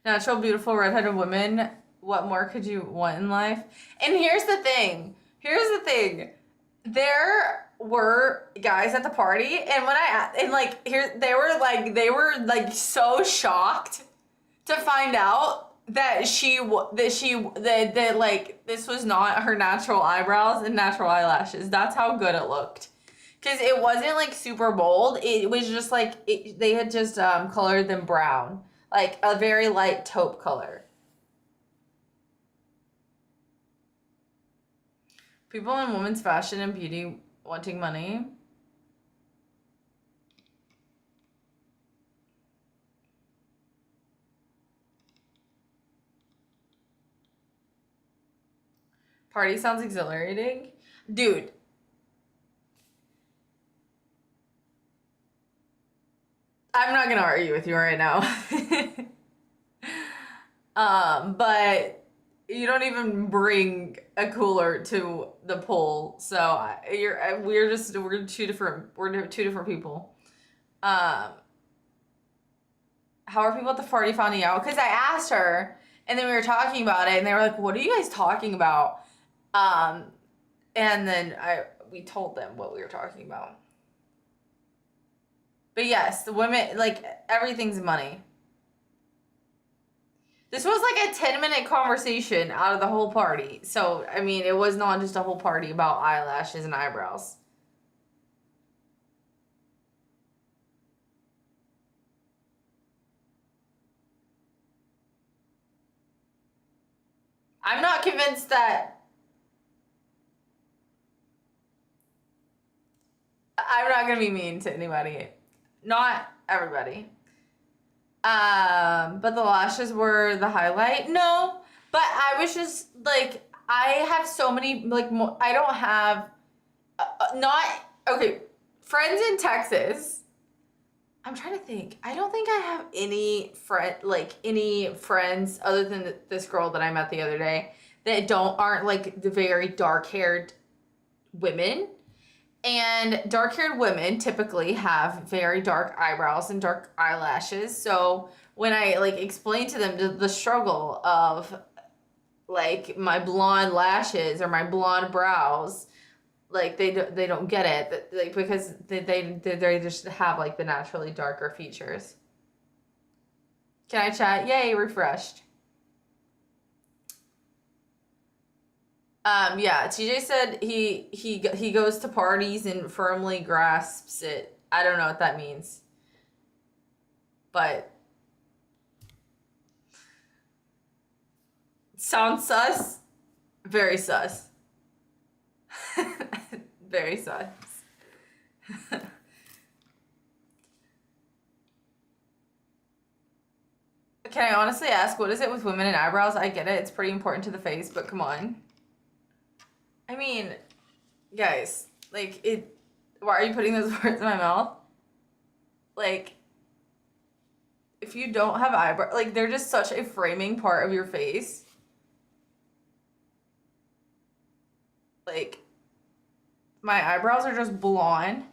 Speaker 1: Natural, beautiful, redheaded women. What more could you want in life? And here's the thing. There were guys at the party, and they were like so shocked to find out that this was not her natural eyebrows and natural eyelashes. That's how good it looked. Because it wasn't like super bold. It was just like they had just colored them brown, like a very light taupe color. People in women's fashion and beauty wanting money. Party sounds exhilarating. Dude. I'm not gonna argue with you right now. But you don't even bring a cooler to the pool, so we're two different people. How are people at the party finding out? Because I asked her, and then we were talking about it, and they were like, "What are you guys talking about?" And then we told them what we were talking about. But yes, the women, like, everything's money. This was like a 10-minute conversation out of the whole party. So, I mean, it was not just a whole party about eyelashes and eyebrows. I'm not convinced that I'm not gonna be mean to anybody. Not everybody. But the lashes were the highlight. No, but I was just like, I have so many like I don't have not okay. Friends in Texas. I'm trying to think. I don't think I have any friends other than this girl that I met the other day that aren't like the very dark haired women. And dark haired women typically have very dark eyebrows and dark eyelashes. So when I like explain to them the struggle of like my blonde lashes or my blonde brows, like they don't get it, like because they just have like the naturally darker features. Can I chat? Yay, refreshed. Yeah, TJ said he goes to parties and firmly grasps it. I don't know what that means. But sounds sus. Very sus. Very sus. Can I honestly ask, what is it with women and eyebrows? I get it. It's pretty important to the face, but come on. I mean, guys, like it. Why are you putting those words in my mouth? Like, if you don't have eyebrows, like they're just such a framing part of your face. Like, my eyebrows are just blonde.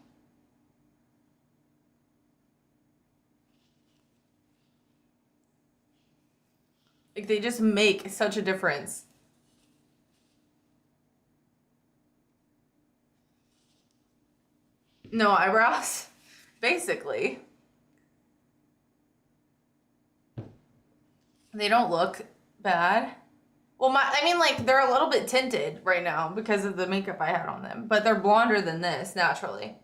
Speaker 1: Like, they just make such a difference. No eyebrows, basically. They don't look bad. Well, I mean, like, they're a little bit tinted right now because of the makeup I had on them, but they're blonder than this, naturally.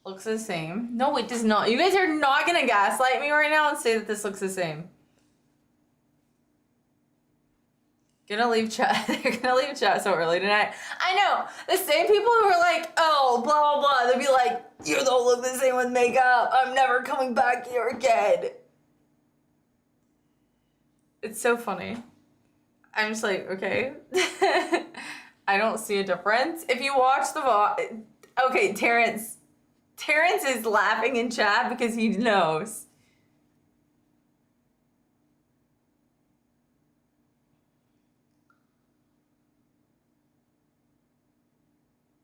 Speaker 1: Looks the same. No, it does not. You guys are not gonna gaslight me right now and say that this looks the same. Gonna leave chat. They're gonna leave chat so early tonight. I know. The same people who are like, oh, blah, blah, blah. They'll be like, you don't look the same with makeup. I'm never coming back here again. It's so funny. I'm just like, okay. I don't see a difference. If you watch the VOD, okay, Terrence is laughing in chat because he knows.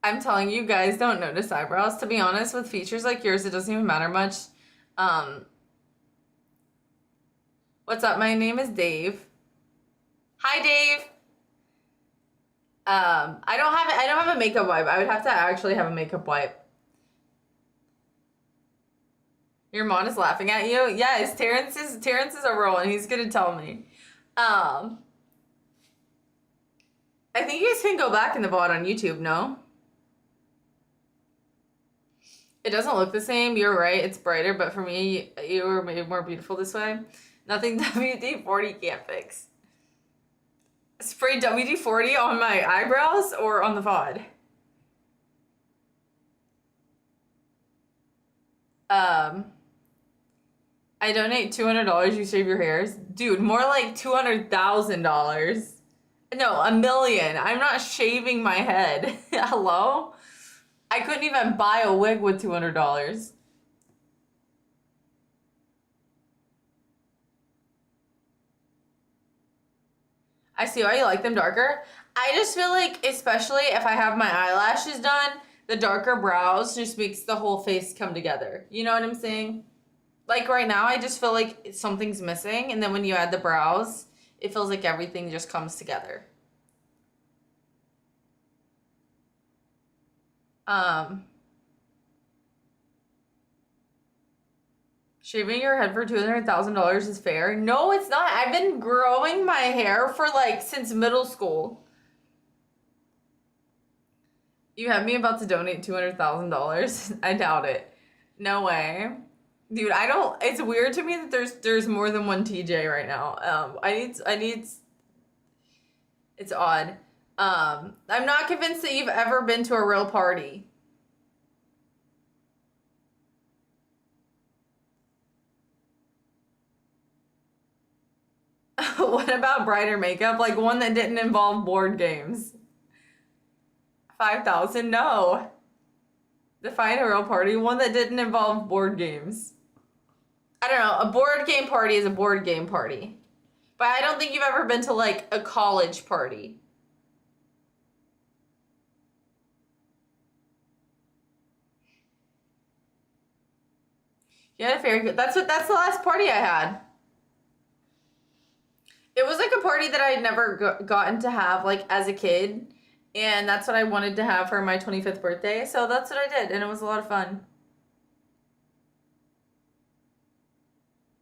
Speaker 1: I'm telling you guys, don't notice eyebrows. To be honest, with features like yours, it doesn't even matter much. Um, what's up? My name is Dave. Hi, Dave. I don't have a makeup wipe. I would have to actually have a makeup wipe. Your mom is laughing at you. Yes, Terrence is a roll, and he's gonna tell me. I think you guys can go back in the VOD on YouTube. No, it doesn't look the same. You're right. It's brighter, but for me, you were made more beautiful this way. Nothing WD-40 can't fix. Spray WD-40 on my eyebrows or on the VOD? I donate $200, you shave your hairs. Dude, more like $200,000. No, $1 million. I'm not shaving my head. Hello? I couldn't even buy a wig with $200. I see why you like them darker. I just feel like, especially if I have my eyelashes done, the darker brows just makes the whole face come together. You know what I'm saying? Like right now, I just feel like something's missing, and then when you add the brows, it feels like everything just comes together. Um, Shaving your head for $200,000 is fair? No, it's not. I've been growing my hair for like since middle school. You have me about to donate $200,000? I doubt it. No way. Dude, I don't, it's weird to me that there's more than one TJ right now. I need it's odd. I'm not convinced that you've ever been to a real party. What about brighter makeup? Like one that didn't involve board games. 5,000? No. Define a real party. One that didn't involve board games. I don't know. A board game party is a board game party. But I don't think you've ever been to like a college party. Yeah, very good. That's the last party I had. It was like a party that I had never gotten to have like as a kid. And that's what I wanted to have for my 25th birthday. So that's what I did. And it was a lot of fun.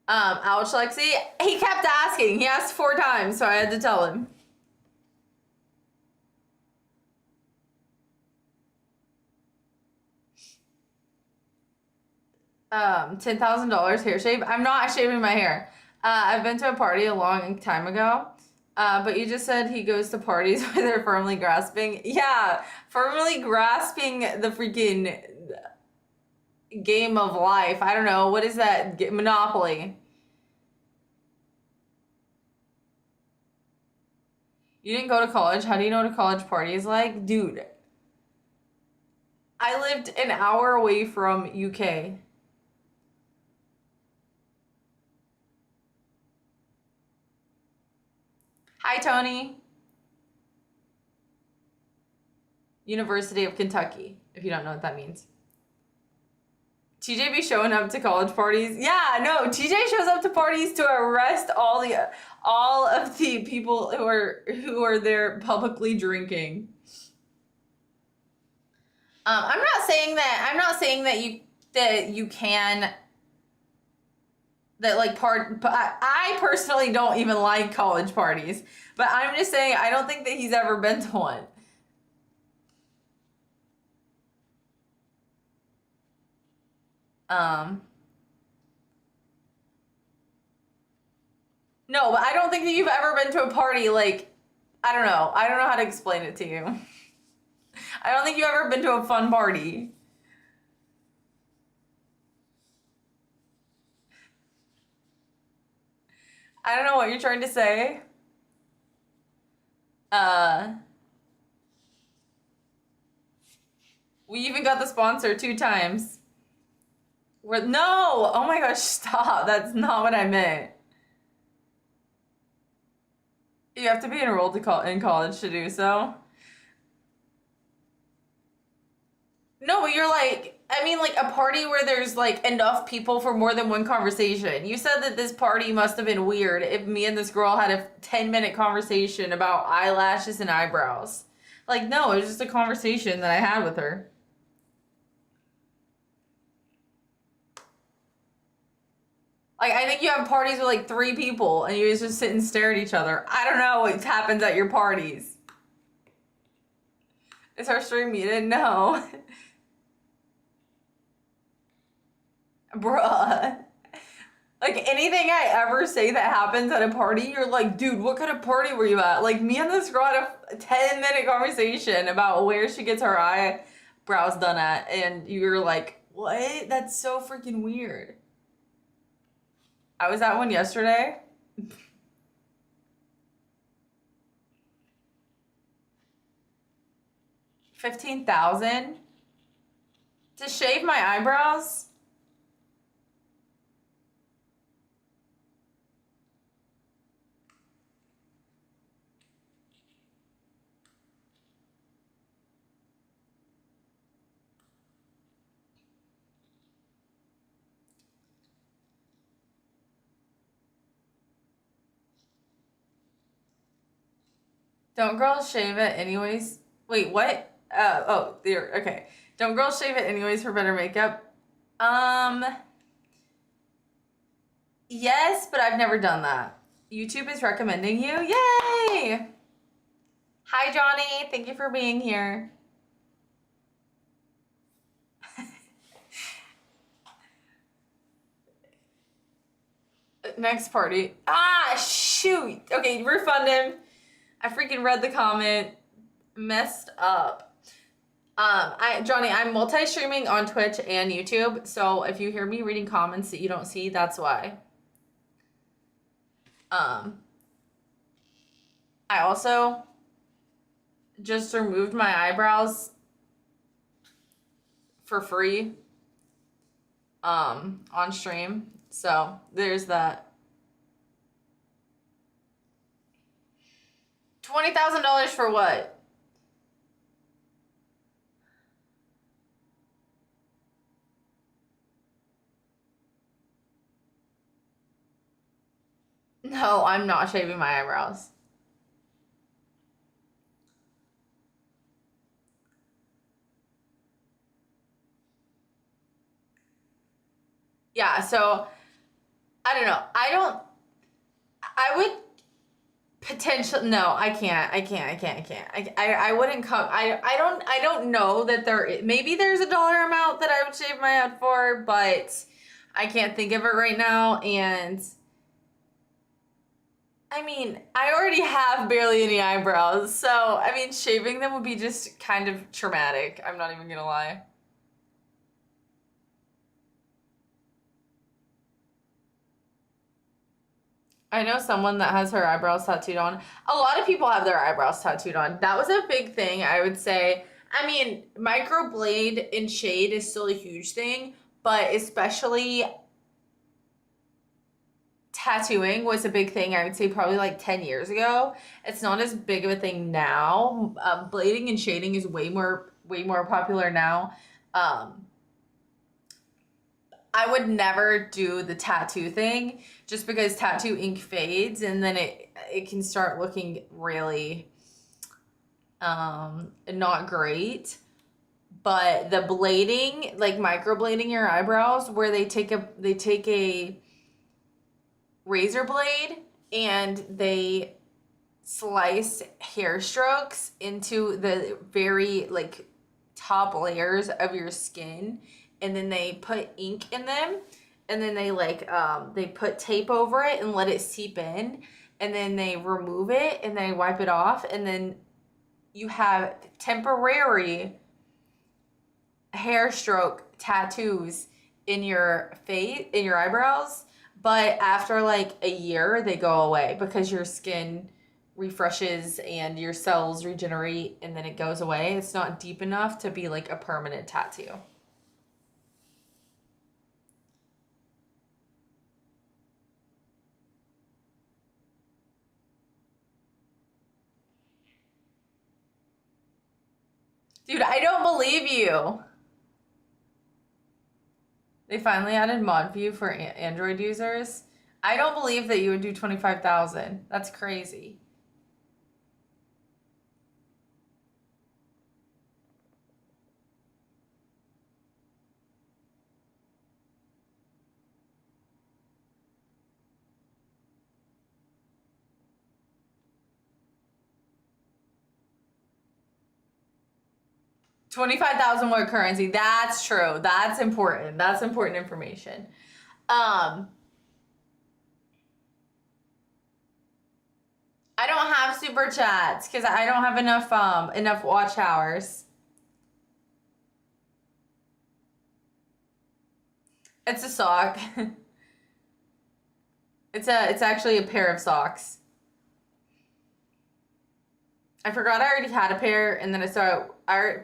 Speaker 1: Ouch, Lexi. He kept asking. He asked 4 times, so I had to tell him. $10,000 hair shave. I'm not shaving my hair. I've been to a party a long time ago. But you just said he goes to parties where they're firmly grasping. Yeah, firmly grasping the freaking game of life. I don't know. What is that? Monopoly. You didn't go to college? How do you know what a college party is like? Dude, I lived an hour away from UK. Hi, Tony. University of Kentucky, if you don't know what that means. TJ be showing up to college parties. Yeah, no, TJ shows up to parties to arrest all of the people who are there publicly drinking. I'm not saying that you can that like but I personally don't even like college parties, but I'm just saying I don't think that he's ever been to one. No, but I don't think that you've ever been to a party like, I don't know. I don't know how to explain it to you. I don't think you've ever been to a fun party. I don't know what you're trying to say. Uh, we even got the sponsor 2 times. No! Oh my gosh, stop. That's not what I meant. You have to be enrolled in college to do so. No, but you're like, I mean, like a party where there's like enough people for more than one conversation. You said that this party must have been weird if me and this girl had a 10-minute conversation about eyelashes and eyebrows. Like, no, it was just a conversation that I had with her. Like, I think you have parties with like 3 people and you guys just sit and stare at each other. I don't know what happens at your parties. Is our stream muted? No. Bruh. Like, anything I ever say that happens at a party, you're like, dude, what kind of party were you at? Like, me and this girl had a 10-minute conversation about where she gets her eyebrows done at, and you're like, what? That's so freaking weird. I was at one yesterday. 15,000 to shave my eyebrows? Don't girls shave it anyways? Wait, what? Oh, there. Okay. Don't girls shave it anyways for better makeup? Yes, but I've never done that. YouTube is recommending you. Yay! Hi, Johnny. Thank you for being here. Next party. Ah, shoot. Okay, refund him. I freaking read the comment. Messed up. Johnny, I'm multi-streaming on Twitch and YouTube, so if you hear me reading comments that you don't see, that's why. I also just removed my eyebrows for free on stream. So there's that. $20,000 for what? No, I'm not shaving my eyebrows. Yeah, so I don't know. I would potential no, I can't. I wouldn't come. I don't know that maybe there's a dollar amount that I would shave my head for, but I can't think of it right now. And I mean, I already have barely any eyebrows, so I mean, shaving them would be just kind of traumatic. I'm not even gonna lie. I know someone that has her eyebrows tattooed on. A lot of people have their eyebrows tattooed on. That was a big thing, I would say. I mean, microblade and shade is still a huge thing, but especially tattooing was a big thing, I would say probably like 10 years ago. It's not as big of a thing now. Blading and shading is way more popular now. I would never do the tattoo thing just because tattoo ink fades and then it can start looking really not great. But the blading, like microblading your eyebrows, where they take a razor blade and they slice hair strokes into the very like top layers of your skin, and then they put ink in them, and then they put tape over it and let it seep in, and then they remove it and they wipe it off, and then you have temporary hair stroke tattoos in your face, in your eyebrows, but after like a year they go away because your skin refreshes and your cells regenerate, and then it goes away. It's not deep enough to be like a permanent tattoo. Dude, I don't believe you. They finally added mod view for Android users. I don't believe that you would do 25,000. That's crazy. $25,000 more currency. That's true. That's important. That's important information. I don't have super chats because I don't have enough watch hours. It's a sock. It's actually a pair of socks. I forgot I already had a pair, and then I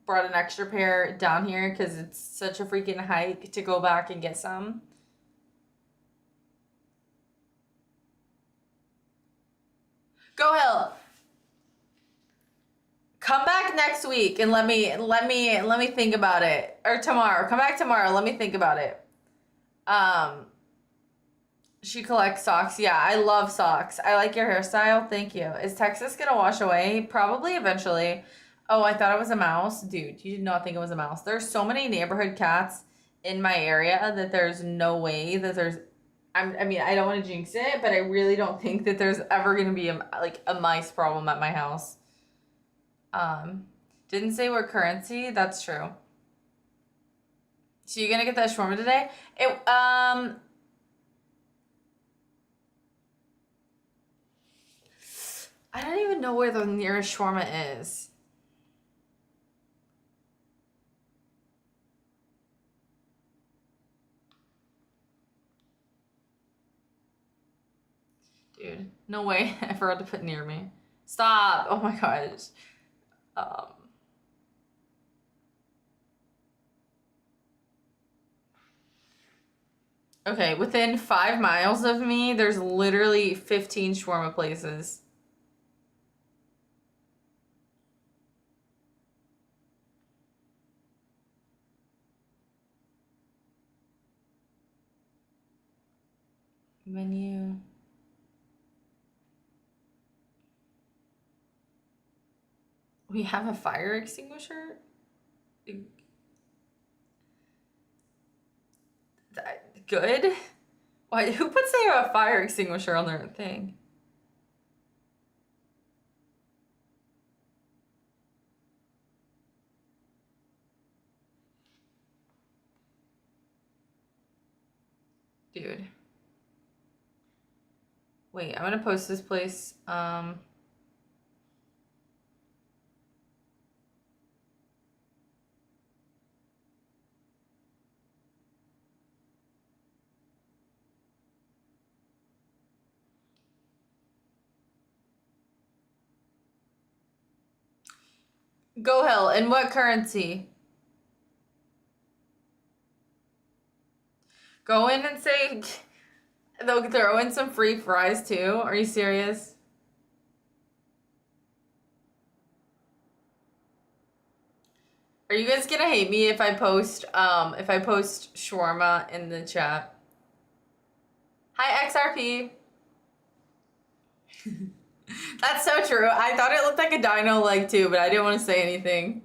Speaker 1: brought an extra pair down here because it's such a freaking hike to go back and get some. Go Hill. Come back next week and let me think about it. Or tomorrow. Come back tomorrow. Let me think about it. She collects socks. Yeah, I love socks. I like your hairstyle. Thank you. Is Texas gonna wash away? Probably eventually. Oh, I thought it was a mouse. Dude, you did not think it was a mouse. There's so many neighborhood cats in my area that there's no way that there's I mean, I don't want to jinx it, but I really don't think that there's ever going to be a mice problem at my house. Didn't say what currency. That's true. So you're gonna get that shawarma today? I don't even know where the nearest shawarma is. Dude, no way I forgot to put near me. Stop! Oh my gosh. Um, okay, within 5 miles of me, there's literally 15 shawarma places. Menu. We have a fire extinguisher? Good? Why? Who puts a fire extinguisher on their thing? Dude. Wait, I'm gonna post this place. Go Hill. In what currency? Go in and say they'll throw in some free fries too. Are you serious? Are you guys gonna hate me if I post shawarma in the chat? Hi XRP. That's so true. I thought it looked like a dino leg too, but I didn't want to say anything.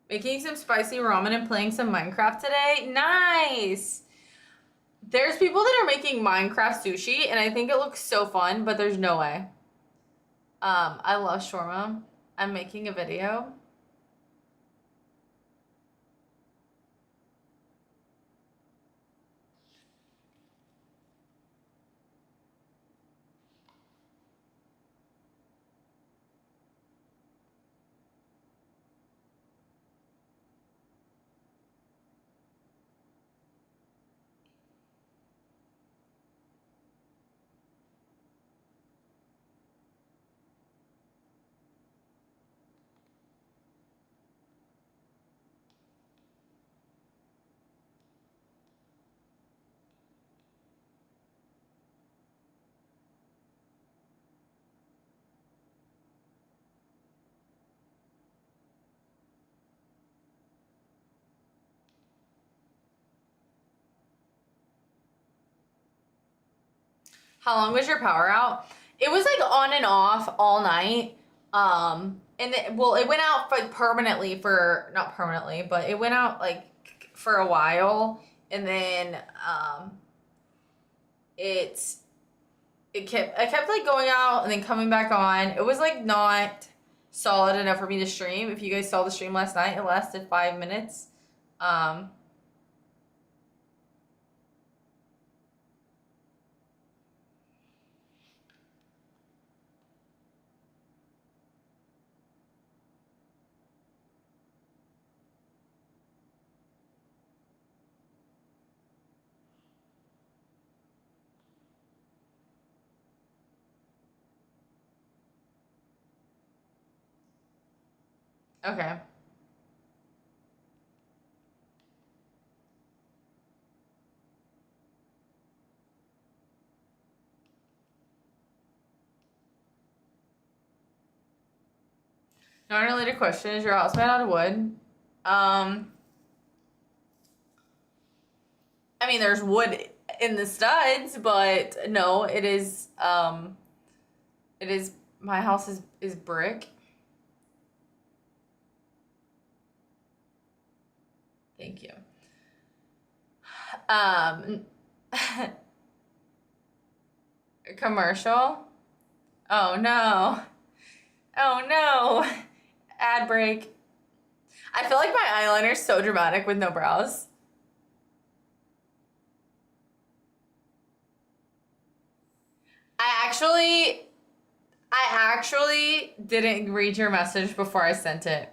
Speaker 1: Making some spicy ramen and playing some Minecraft today. Nice. There's people that are making Minecraft sushi, and I think it looks so fun, but there's no way. I love shawarma. I'm making a video. How long was your power out? It was like on and off all night. It went out like permanently for, not permanently, but it went out like for a while, and then it kept like going out and then coming back on. It was like not solid enough for me to stream. If you guys saw the stream last night, it lasted 5 minutes. Okay. Non-related question: is your house made out of wood? I mean, there's wood in the studs, but no, it is. It is. My house is brick. Thank you. Um, commercial. Oh no. Oh no. Ad break. I feel like my eyeliner's so dramatic with no brows. I actually didn't read your message before I sent it.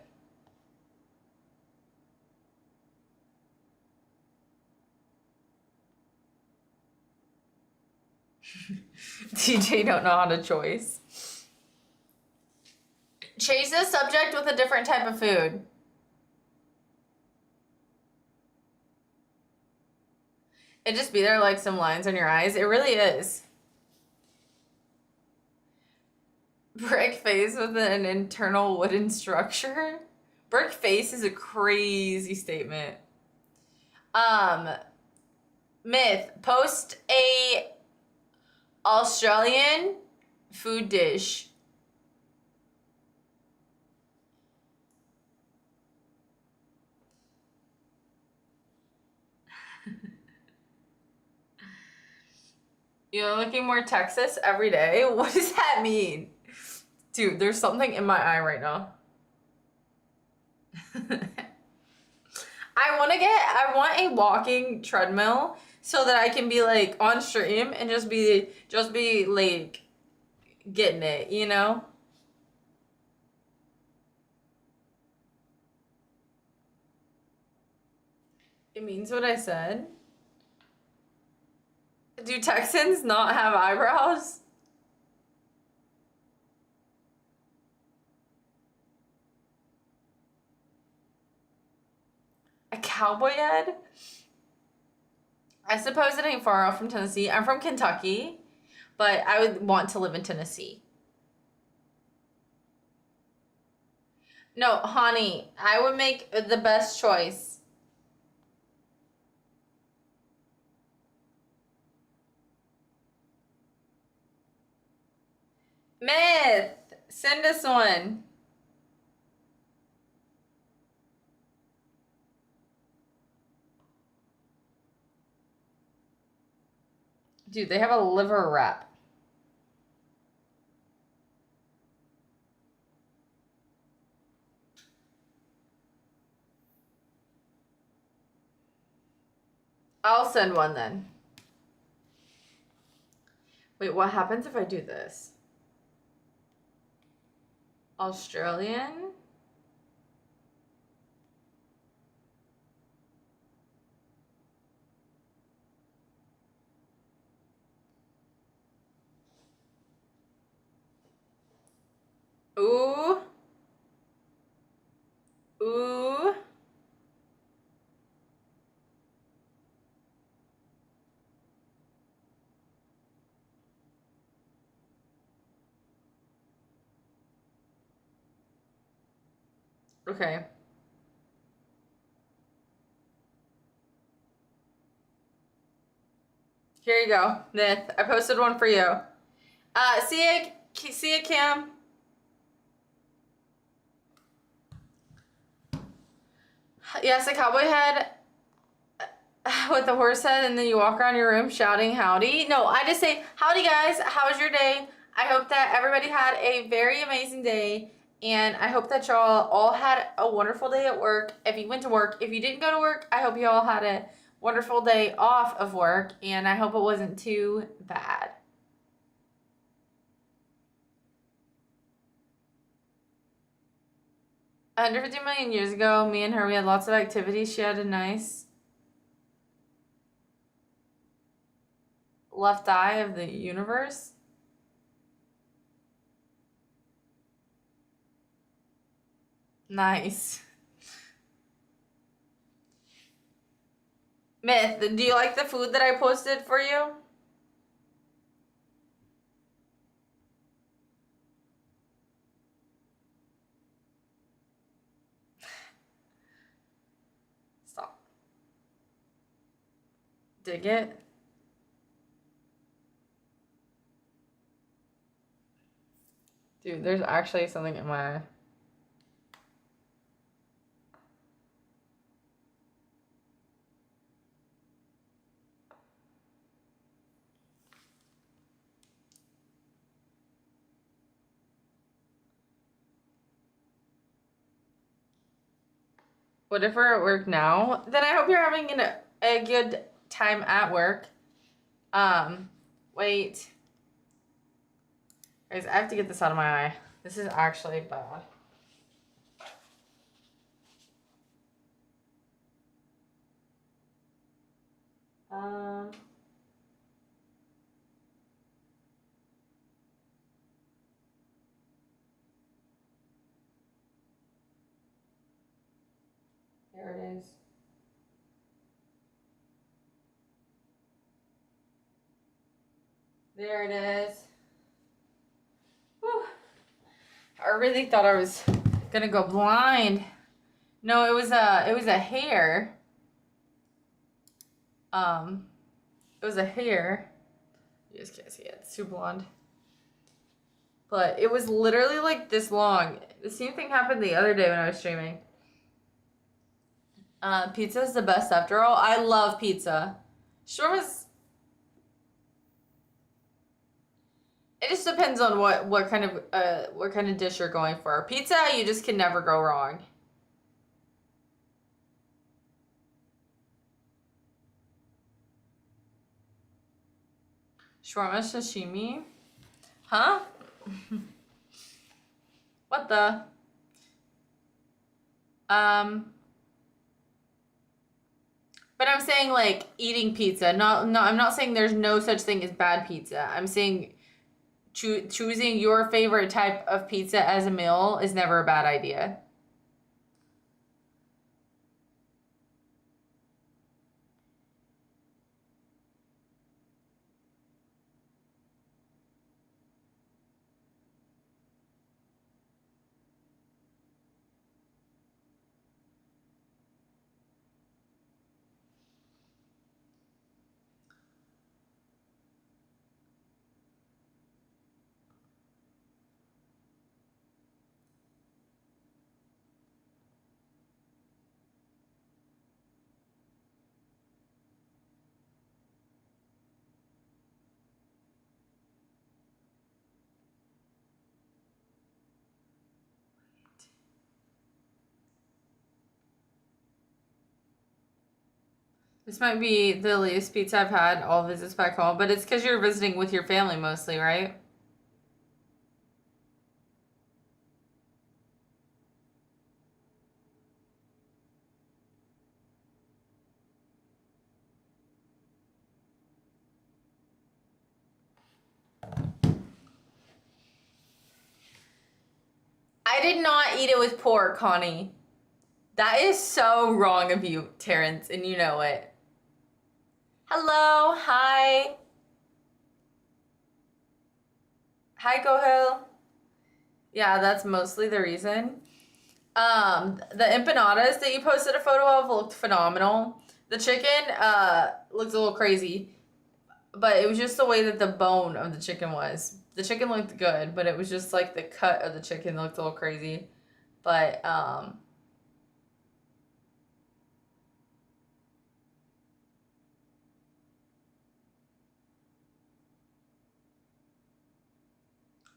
Speaker 1: DJ don't know how to choice. Change the subject with a different type of food. It just be there like some lines on your eyes. It really is. Brick face with an internal wooden structure. Brick face is a crazy statement. Myth. Post a Australian food dish. You're looking more Texas every day? What does that mean? Dude, there's something in my eye right now. I want a walking treadmill so that I can be like on stream and just be like getting it, you know? It means what I said. Do Texans not have eyebrows? A cowboy head? I suppose it ain't far off from Tennessee. I'm from Kentucky, but I would want to live in Tennessee. No, honey, I would make the best choice. Myth, send us one. Dude, they have a liver wrap. I'll send one then. Wait, what happens if I do this? Australian? Ooh. Ooh. Okay. Here you go, Myth. I posted one for you. See ya, Kim. Yes, a cowboy head with the horse head, and then you walk around your room shouting howdy. No, I just say, howdy guys, how's your day? I hope that everybody had a very amazing day, and I hope that y'all all had a wonderful day at work. If you went to work, if you didn't go to work, I hope you all had a wonderful day off of work, and I hope it wasn't too bad. 150 million years ago, me and her, we had lots of activities. She had a nice left eye of the universe. Nice. Myth, do you like the food that I posted for you? Stop. Dig it? Dude, there's actually something in my eye. What if we're at work now? Then I hope you're having a good time at work. Wait. Guys, I have to get this out of my eye. This is actually bad. There it is. There it is. Whew. I really thought I was gonna go blind. No, it was a hair. It was a hair. You just can't see it. It's too blonde. But it was literally like this long. The same thing happened the other day when I was streaming. Pizza is the best after all. I love pizza. Shawarma's. It just depends on what kind of dish you're going for. Pizza, you just can never go wrong. Shawarma sashimi? Huh? What the? But I'm saying like eating pizza. No, I'm not saying there's no such thing as bad pizza. I'm saying choosing your favorite type of pizza as a meal is never a bad idea. This might be the latest pizza I've had all visits back home, but it's because you're visiting with your family mostly, right? I did not eat it with pork, Connie. That is so wrong of you, Terrence, and you know it. Hello, hi. Hi, Gohil. Yeah, that's mostly the reason. The empanadas that you posted a photo of looked phenomenal. The chicken, looked a little crazy, but it was just the way that the bone of the chicken was. The chicken looked good, but it was just like the cut of the chicken looked a little crazy. But,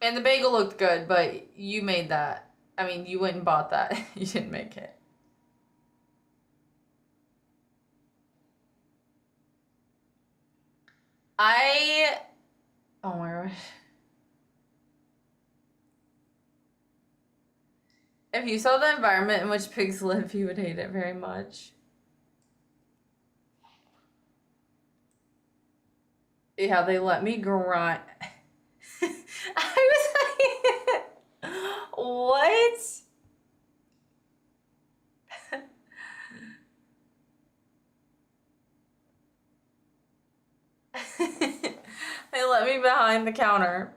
Speaker 1: and the bagel looked good, but you made that. I mean, you went and bought that. You didn't make it. I, oh my gosh. If you saw the environment in which pigs live, you would hate it very much. Yeah, they let me grunt. I was like, what? They let me behind the counter.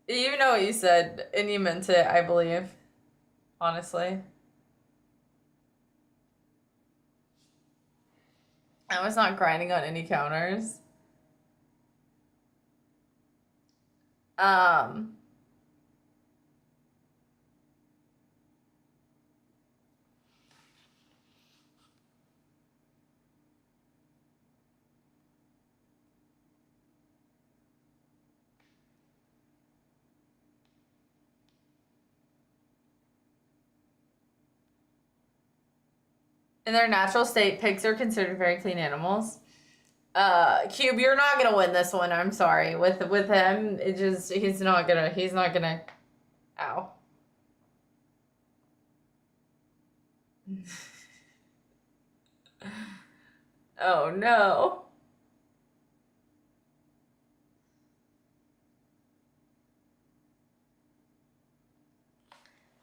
Speaker 1: You know what you said, and you meant it, I believe. Honestly. I was not grinding on any counters. Um, In their natural state, pigs are considered very clean animals. Cube, you're not gonna win this one. I'm sorry. With him, it just he's not gonna. Ow. Oh no.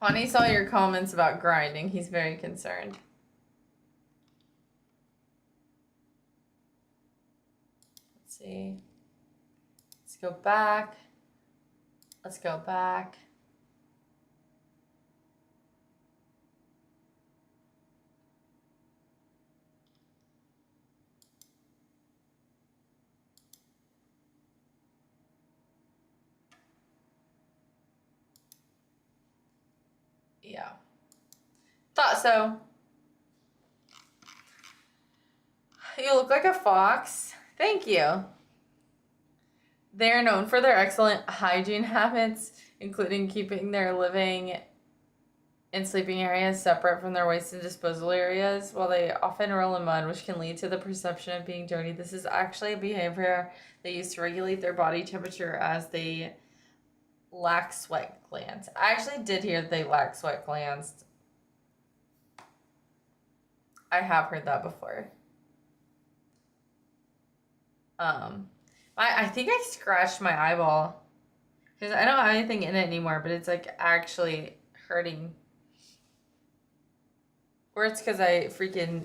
Speaker 1: Honey saw your comments about grinding. He's very concerned. Let's see. Let's go back. Let's go back. Yeah. Thought so. You look like a fox. Thank you. They're known for their excellent hygiene habits, including keeping their living and sleeping areas separate from their waste and disposal areas. While they often roll in mud, which can lead to the perception of being dirty, this is actually a behavior they use to regulate their body temperature as they lack sweat glands. I actually did hear that they lack sweat glands. I have heard that before. I think I scratched my eyeball because I don't have anything in it anymore, but it's like actually hurting. Or it's because I freaking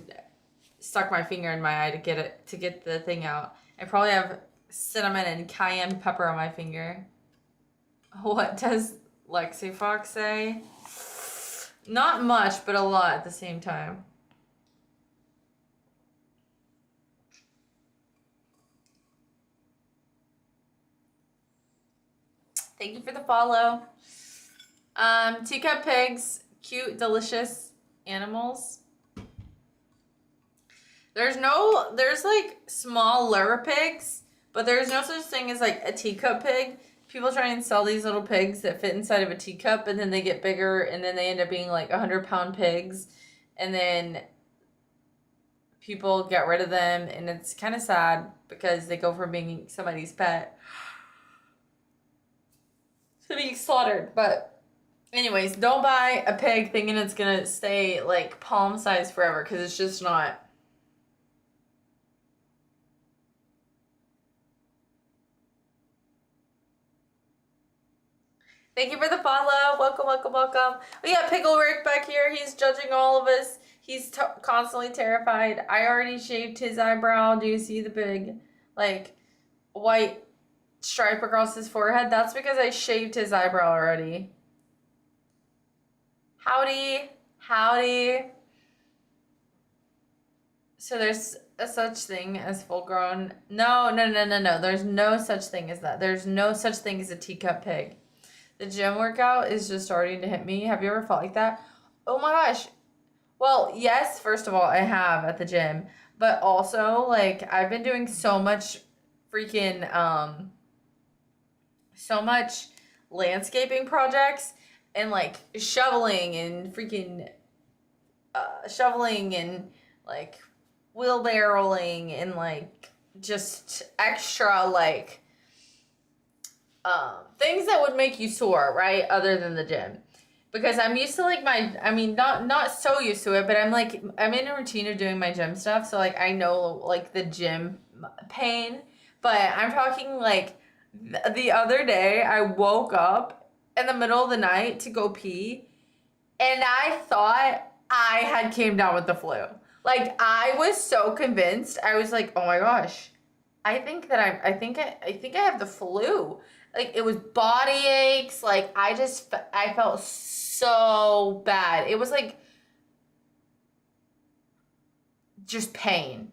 Speaker 1: stuck my finger in my eye to get the thing out. I probably have cinnamon and cayenne pepper on my finger. What does Lexi Fox say? Not much, but a lot at the same time. Thank you for the follow. Teacup pigs, cute, delicious animals. There's like smaller pigs, but there's no such thing as like a teacup pig. People try and sell these little pigs that fit inside of a teacup, and then they get bigger, and then they end up being like 100-pound pigs, and then people get rid of them, and it's kind of sad because they go from being somebody's pet to being slaughtered. But anyways, don't buy a pig thinking it's gonna stay like palm size forever, because it's just not. Thank you for the follow. Welcome, welcome, welcome. We got Pickle Rick back here. He's judging all of us. He's constantly terrified. I already shaved his eyebrow. Do you see the big, like, white stripe across his forehead? That's because I shaved his eyebrow already. Howdy. Howdy. So there's a such thing as full grown. No. There's no such thing as that. There's no such thing as a teacup pig. The gym workout is just starting to hit me. Have you ever felt like that? Oh my gosh. Well, yes, first of all, I have at the gym. But also, like, I've been doing so much freaking, so much landscaping projects and, like, shoveling and freaking, like, wheelbarrowing and, like, just extra, like, things that would make you sore, right? Other than the gym. Because I'm used to like not so used to it, but I'm in a routine of doing my gym stuff. So like, I know like the gym pain, but I'm talking like the other day I woke up in the middle of the night to go pee, and I thought I had came down with the flu. Like, I was so convinced. I was like, oh my gosh, I think I have the flu. Like, it was body aches. Like, I felt so bad. It was like just pain.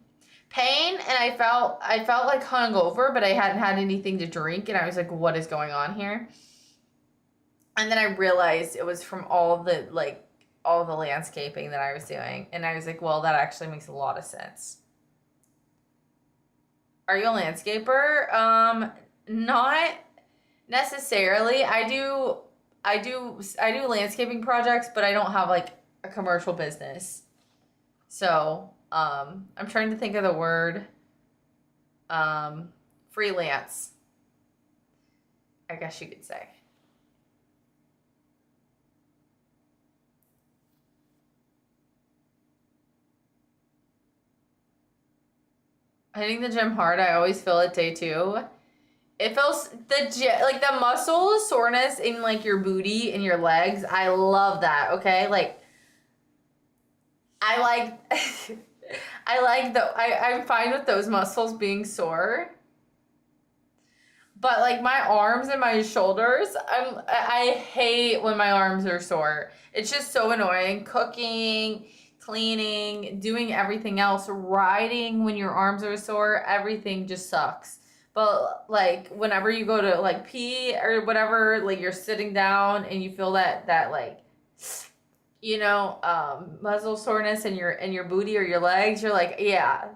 Speaker 1: And I felt like hungover, but I hadn't had anything to drink, and I was like, what is going on here? And then I realized it was from all the landscaping that I was doing, and I was like, well, that actually makes a lot of sense. Are you a landscaper? Not necessarily. I do landscaping projects, but I don't have like a commercial business. So, I'm trying to think of the word. Freelance, I guess you could say. Hitting the gym hard, I always feel it day two. It feels like the muscle soreness in like your booty and your legs. I love that. Okay, like I like I'm fine with those muscles being sore. But like my arms and my shoulders, I hate when my arms are sore. It's just so annoying. Cooking, cleaning, doing everything else, riding when your arms are sore, everything just sucks. But like whenever you go to like pee or whatever, like you're sitting down and you feel that like muscle soreness in your booty or your legs, you're like, yeah,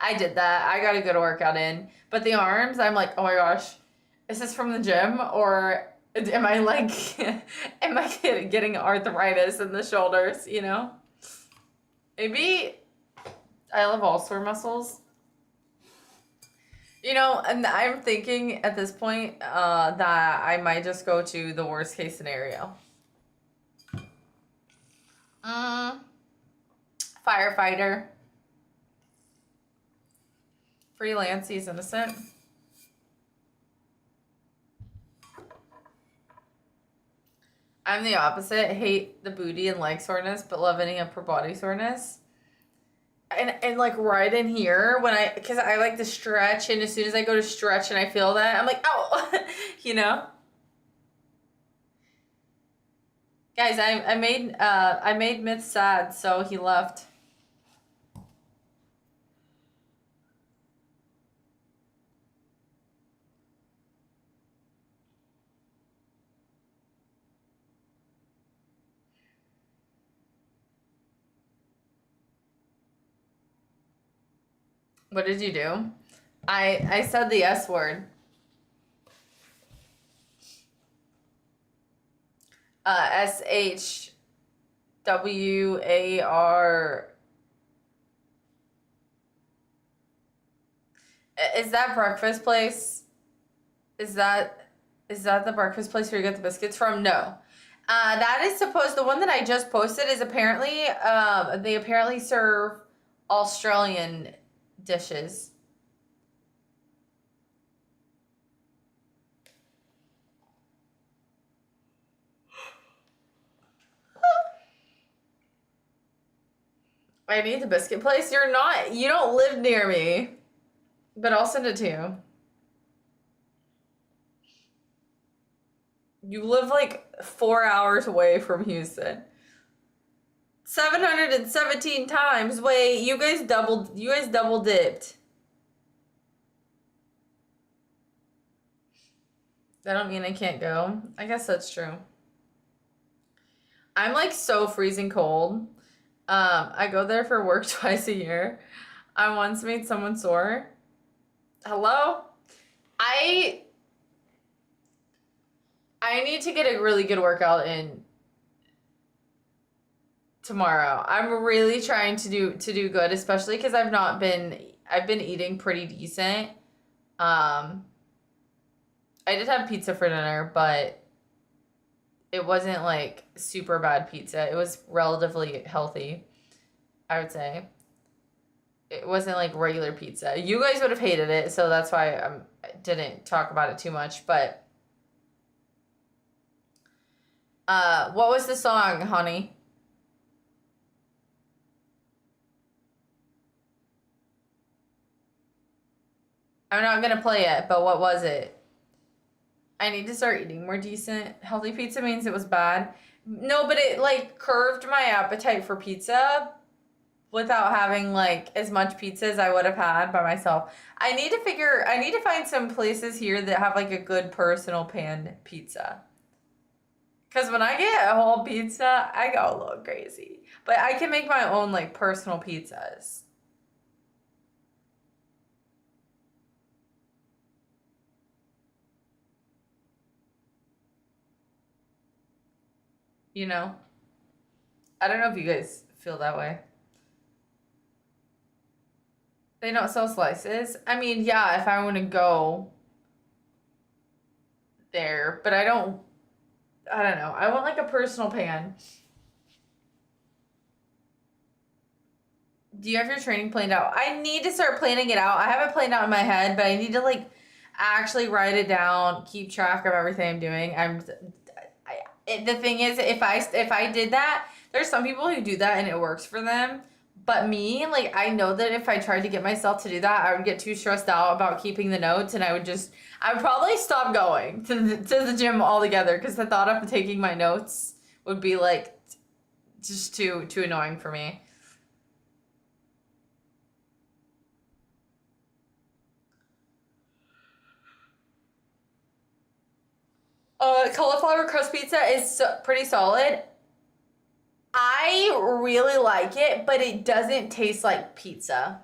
Speaker 1: I did that. I got a good workout in. But the arms, I'm like, oh my gosh, is this from the gym or am I like, am I getting arthritis in the shoulders? Maybe I love all sore muscles. And I'm thinking at this point that I might just go to the worst case scenario. Firefighter. Freelance, he's innocent. I'm the opposite. Hate the booty and leg soreness, but love any upper body soreness. And like right in here because I like to stretch, and as soon as I go to stretch and I feel that, I'm like, oh, you know. Guys, I made Myth sad, so he left. What did you do? I said the S word. SHWAR. Is that breakfast place? Is that the breakfast place where you get the biscuits from? No. That is supposed. The one that I just posted is apparently. They apparently serve Australian dishes. I need the biscuit place. You don't live near me, but I'll send it to you. You live like 4 hours away from Houston. 717 times. Wait, you guys double dipped. That don't mean I can't go. I guess that's true. I'm like so freezing cold. I go there for work twice a year. I once made someone sore. Hello? I need to get a really good workout in tomorrow. I'm really trying to do good, especially because I've been eating pretty decent. I did have pizza for dinner, but it wasn't like super bad pizza. It was relatively healthy, I would say. It wasn't like regular pizza. You guys would have hated it, so that's why I didn't talk about it too much. But what was the song, honey? I'm not gonna play it, but what was it? I need to start eating more decent. Healthy pizza means it was bad. No, but it like curved my appetite for pizza without having like as much pizza as I would have had by myself. I need to find some places here that have like a good personal pan pizza. Cause when I get a whole pizza, I go a little crazy. But I can make my own like personal pizzas. You know? I don't know if you guys feel that way. They don't sell slices. I mean, yeah, if I want to go there, but I don't know. I want like a personal pan. Do you have your training planned out? I need to start planning it out. I have it planned out in my head, but I need to like actually write it down, keep track of everything I'm doing. The thing is, if I did that, there's some people who do that and it works for them. But me, like I know that if I tried to get myself to do that, I would get too stressed out about keeping the notes, and I would probably stop going to the gym altogether because the thought of taking my notes would be like just too annoying for me. Cauliflower crust pizza is pretty solid. I really like it, but it doesn't taste like pizza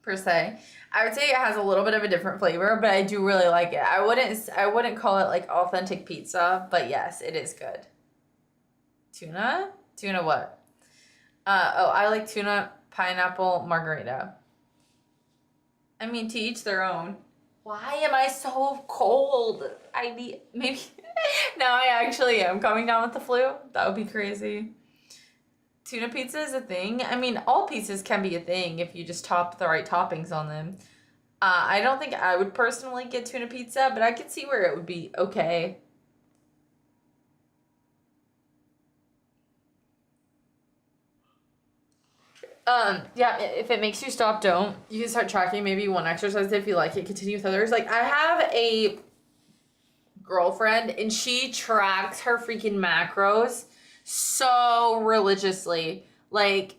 Speaker 1: per se. I would say it has a little bit of a different flavor, but I do really like it. I wouldn't call it like authentic pizza, but yes, it is good. Tuna? Tuna what? I like tuna pineapple margarita. I mean, to each their own. Why am I so cold? I need maybe now I actually am coming down with the flu. That would be crazy. Tuna pizza is a thing. I mean, all pizzas can be a thing if you just top the right toppings on them. I don't think I would personally get tuna pizza, but I could see where it would be okay. Yeah, if it makes you stop, don't. You can start tracking maybe one exercise if you like it, continue with others. Like, I have a girlfriend and she tracks her freaking macros so religiously. Like,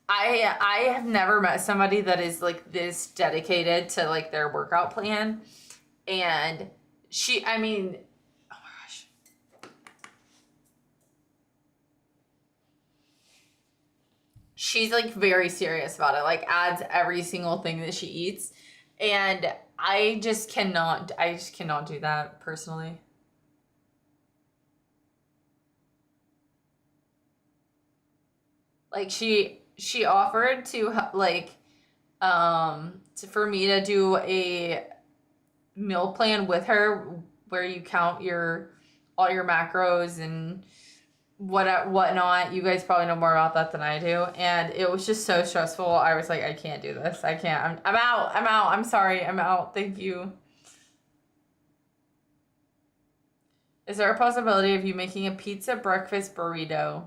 Speaker 1: I have never met somebody that is like this dedicated to like their workout plan. And I mean, oh my gosh. She's like very serious about it, like adds every single thing that she eats. And I just cannot do that personally. Like she offered to like for me to do a meal plan with her where you count your all your macros and whatnot. You guys probably know more about that than I do, and it was just so stressful. I was like, I can't do this. I can't. I'm out. I'm out. I'm sorry. I'm out. Thank you. Is there a possibility of you making a pizza breakfast burrito?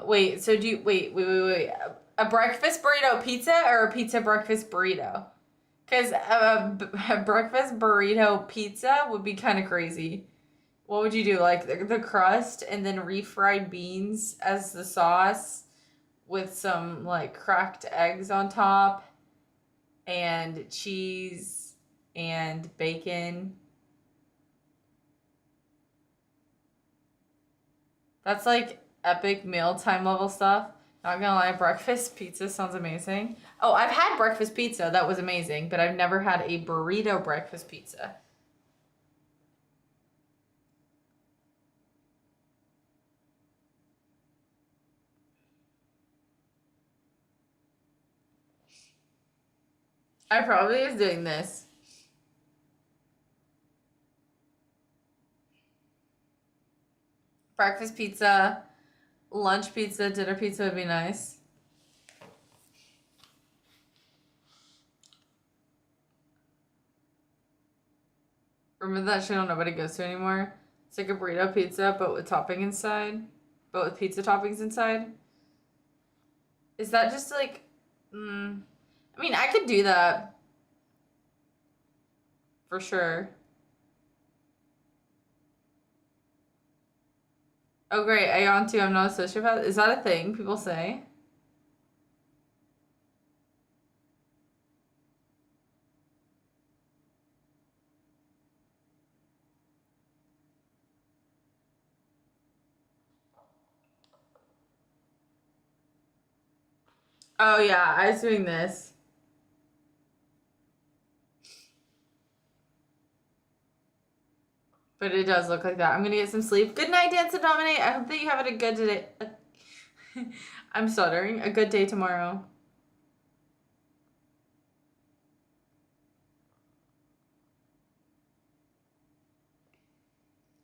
Speaker 1: Wait. So do you wait. A breakfast burrito pizza or a pizza breakfast burrito? Because a breakfast burrito pizza would be kind of crazy. What would you do? Like the crust and then refried beans as the sauce with some like cracked eggs on top and cheese and bacon. That's like epic mealtime level stuff. Not gonna lie, breakfast pizza sounds amazing. Oh, I've had breakfast pizza. That was amazing, but I've never had a burrito breakfast pizza. I probably was doing this. Breakfast pizza, lunch pizza, dinner pizza would be nice. Remember that channel nobody goes to anymore? It's like a burrito pizza, but with topping inside. But with pizza toppings inside. Is that just like... I mean, I could do that. For sure. Oh, great. Aeon too. I'm not a sociopath. Is that a thing people say? Oh, yeah. I was doing this. But it does look like that. I'm gonna get some sleep. Good night, Dance and Dominate. I hope that you have a good day. I'm stuttering. A good day tomorrow.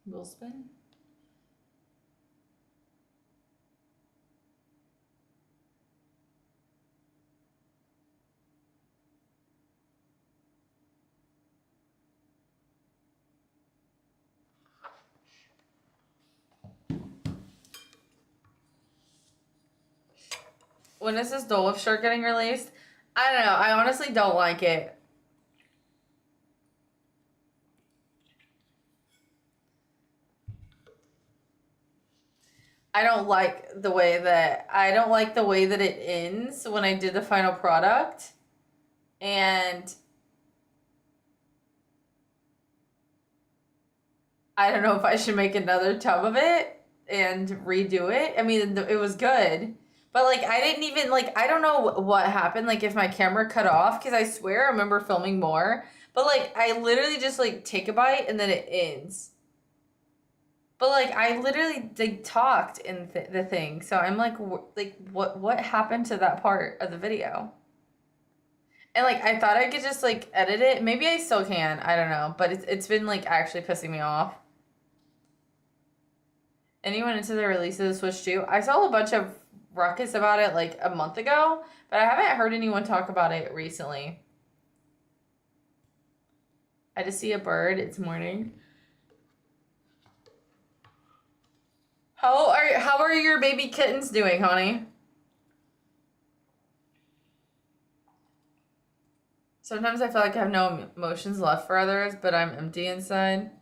Speaker 1: Will spin. When is this Dole Whip shirt getting released? I don't know. I honestly don't like it. I don't like the way that it ends when I did the final product. And I don't know if I should make another tub of it and redo it. I mean, it was good. But like I didn't even like I don't know what happened, like if my camera cut off, because I swear I remember filming more. But like I literally just like take a bite and then it ends. But like I literally like talked in the thing, so I'm like what happened to that part of the video? And like I thought I could just like edit it. Maybe I still can. I don't know. But it's been like actually pissing me off. Anyone into the release of the Switch 2? I saw a bunch of ruckus about it like a month ago, but I haven't heard anyone talk about it recently. I just see a bird. It's morning. How are your baby kittens doing, honey? Sometimes I feel like I have no emotions left for others, but I'm empty inside.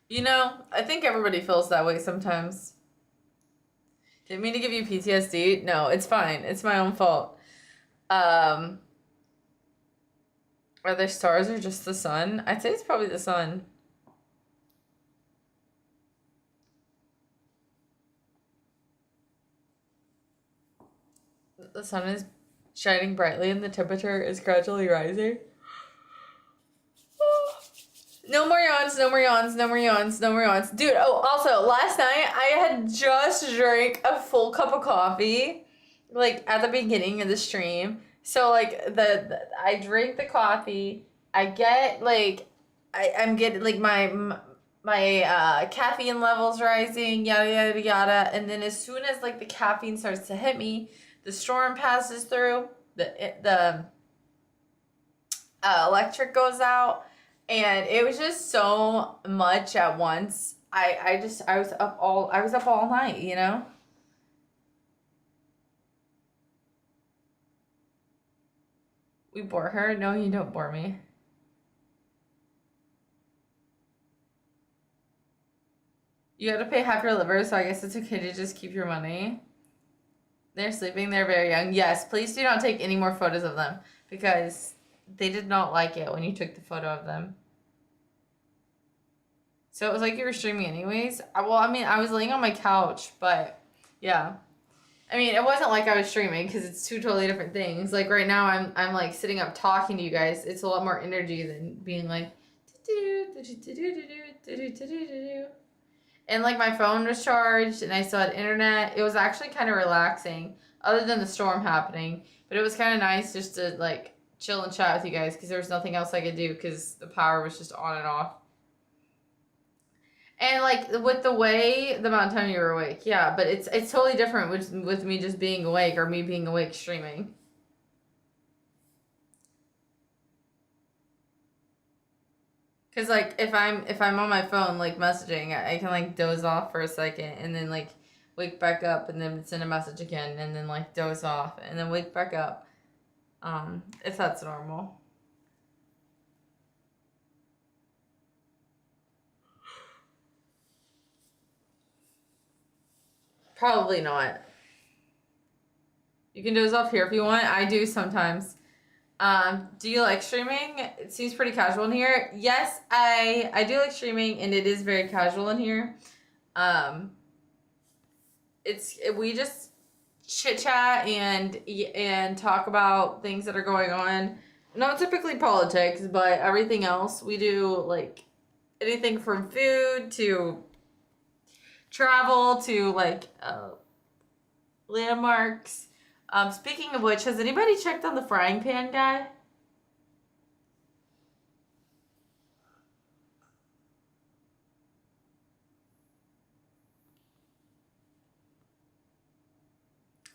Speaker 1: You know, I think everybody feels that way sometimes. Didn't mean to give you PTSD. No, it's fine. It's my own fault. Are there stars or just the sun? I'd say it's probably the sun. The sun is shining brightly and the temperature is gradually rising. No more yawns, no more yawns, no more yawns, no more yawns. Dude, oh, also, last night I had just drank a full cup of coffee, like, at the beginning of the stream. So, like, I drink the coffee, I get, like, I'm getting, like, my caffeine levels rising, yada, yada, yada. And then as soon as, like, the caffeine starts to hit me, the storm passes through, the electric goes out, and it was just so much at once. I was up all night, you know? We bore her? No, you don't bore me. You have to pay half your liver, so I guess it's okay to just keep your money. They're sleeping, they're very young. Yes, please do not take any more photos of them, because they did not like it when you took the photo of them. So it was like you were streaming anyways. Well, I mean, I was laying on my couch, but yeah. I mean, it wasn't like I was streaming because it's two totally different things. Like right now, I'm like sitting up talking to you guys. It's a lot more energy than being like, and like my phone was charged and I still had internet. It was actually kind of relaxing, other than the storm happening. But it was kind of nice just to like chill and chat with you guys because there was nothing else I could do because the power was just on and off. And like with the amount of time you were awake, yeah, but it's totally different with me just being awake or me being awake streaming. Cause like if I'm on my phone like messaging, I can like doze off for a second and then like wake back up and then send a message again and then like doze off and then wake back up. If that's normal. Probably not. You can doze off here if you want. I do sometimes. Do you like streaming? It seems pretty casual in here. Yes, I do like streaming, and it is very casual in here. We just chit chat and talk about things that are going on not typically politics, but everything else. We do like anything from food to travel to like landmarks. Speaking of which, has anybody checked on the frying pan guy?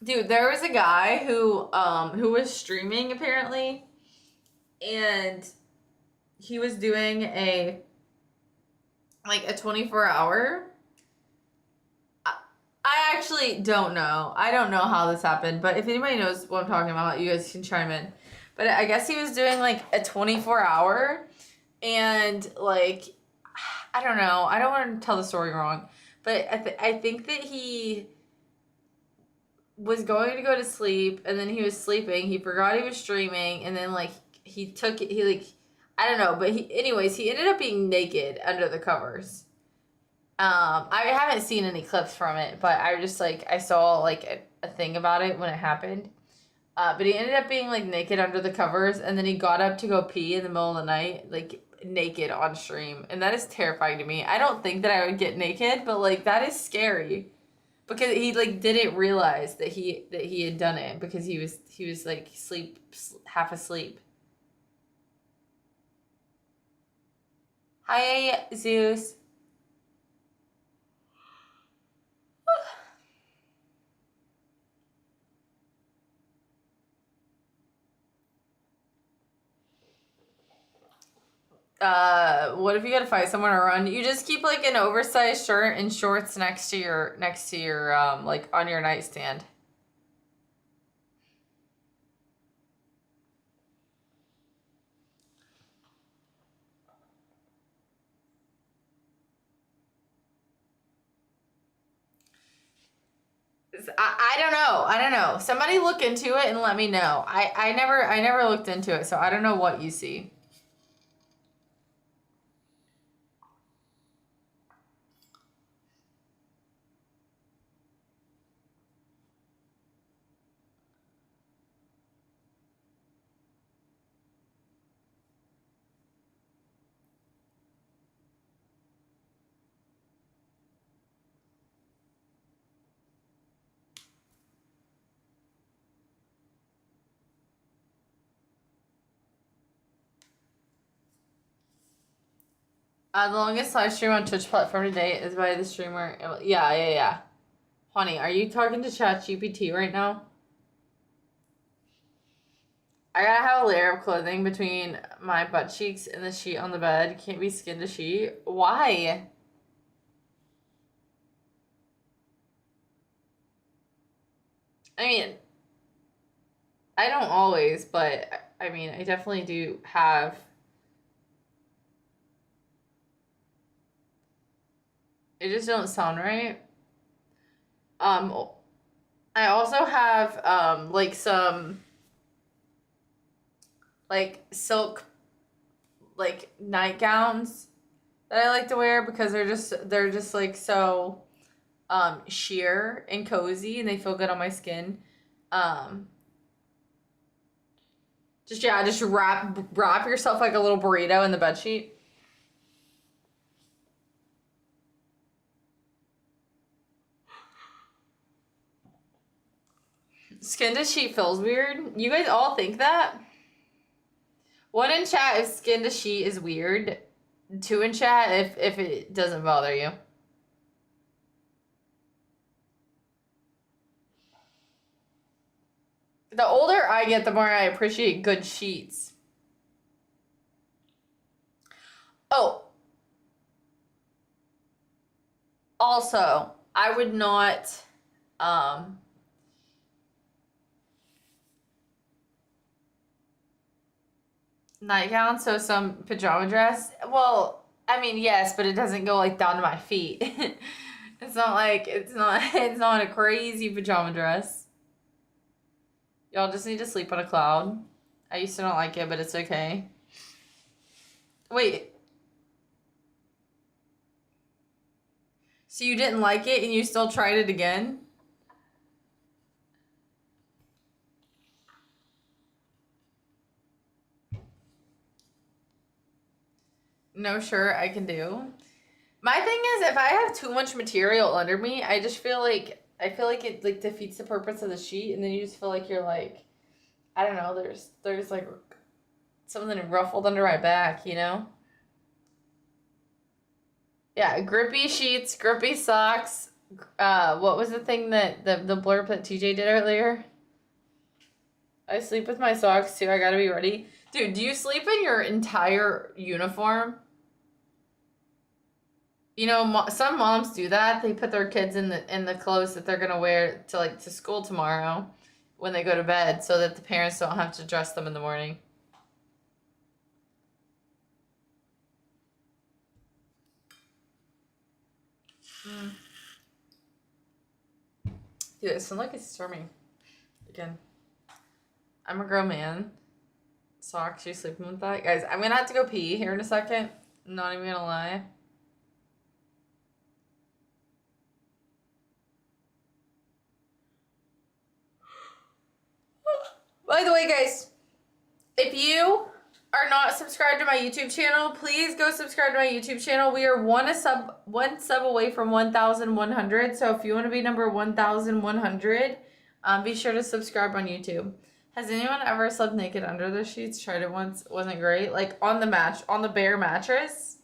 Speaker 1: Dude, there was a guy who was streaming apparently, and he was doing a 24-hour. I actually don't know. I don't know how this happened, but if anybody knows what I'm talking about, you guys can chime in. But I guess he was doing like a 24-hour, and like I don't know. I don't want to tell the story wrong, but I think that he was going to go to sleep, and then he was sleeping. He forgot he was streaming, and then like he took it. He like I don't know, but he ended up being naked under the covers. I haven't seen any clips from it, but I just like I saw like a thing about it when it happened. But he ended up being like naked under the covers, and then he got up to go pee in the middle of the night, like naked on stream, and that is terrifying to me. I don't think that I would get naked, but like that is scary because he like didn't realize that he had done it because he was like half asleep. Hi, Zeus. What if you gotta fight someone or run? You just keep like an oversized shirt and shorts next to your like on your nightstand. I don't know. I don't know. Somebody look into it and let me know. I never looked into it, so I don't know what you see. The longest live stream on Twitch platform today is by the streamer. Yeah. Honey, are you talking to ChatGPT right now? I gotta have a layer of clothing between my butt cheeks and the sheet on the bed. Can't be skin to sheet. Why? I mean, I don't always, but I mean, I definitely do have. It just don't sound right. Um, I also have like some like silk like nightgowns that I like to wear because they're just like so sheer and cozy and they feel good on my skin. Um, just wrap yourself like a little burrito in the bed sheet. Skin to sheet feels weird. You guys all think that? One in chat if skin to sheet is weird. Two in chat if it doesn't bother you. The older I get, the more I appreciate good sheets. Oh, also, I would not um nightgown, so some pajama dress. Well, I mean, yes, but it doesn't go like down to my feet. It's not like it's not a crazy pajama dress. Y'all just need to sleep on a cloud. I used to not like it, but it's okay. Wait, so you didn't like it and you still tried it again? no shirt I can do. My thing is, if I have too much material under me, I feel like it like defeats the purpose of the sheet, and then you just feel like you're like, I don't know. There's like something ruffled under my back, you know? Yeah, grippy sheets, grippy socks. What was the thing that the blurb that TJ did earlier? I sleep with my socks too. I gotta be ready. Dude, do you sleep in your entire uniform? You know, some moms do that. They put their kids in the clothes that they're gonna wear to like to school tomorrow when they go to bed, so that the parents don't have to dress them in the morning. Mm. Dude, it sounds like it's storming again. I'm a grown man. Socks, you sleeping with that? Guys, I'm gonna have to go pee here in a second. I'm not even gonna lie. By the way, guys, if you are not subscribed to my YouTube channel, please go subscribe to my YouTube channel. We are one sub away from 1,100. So if you want to be number 1,100, be sure to subscribe on YouTube. Has anyone ever slept naked under the sheets? Tried it once, wasn't great. Like on the bare mattress?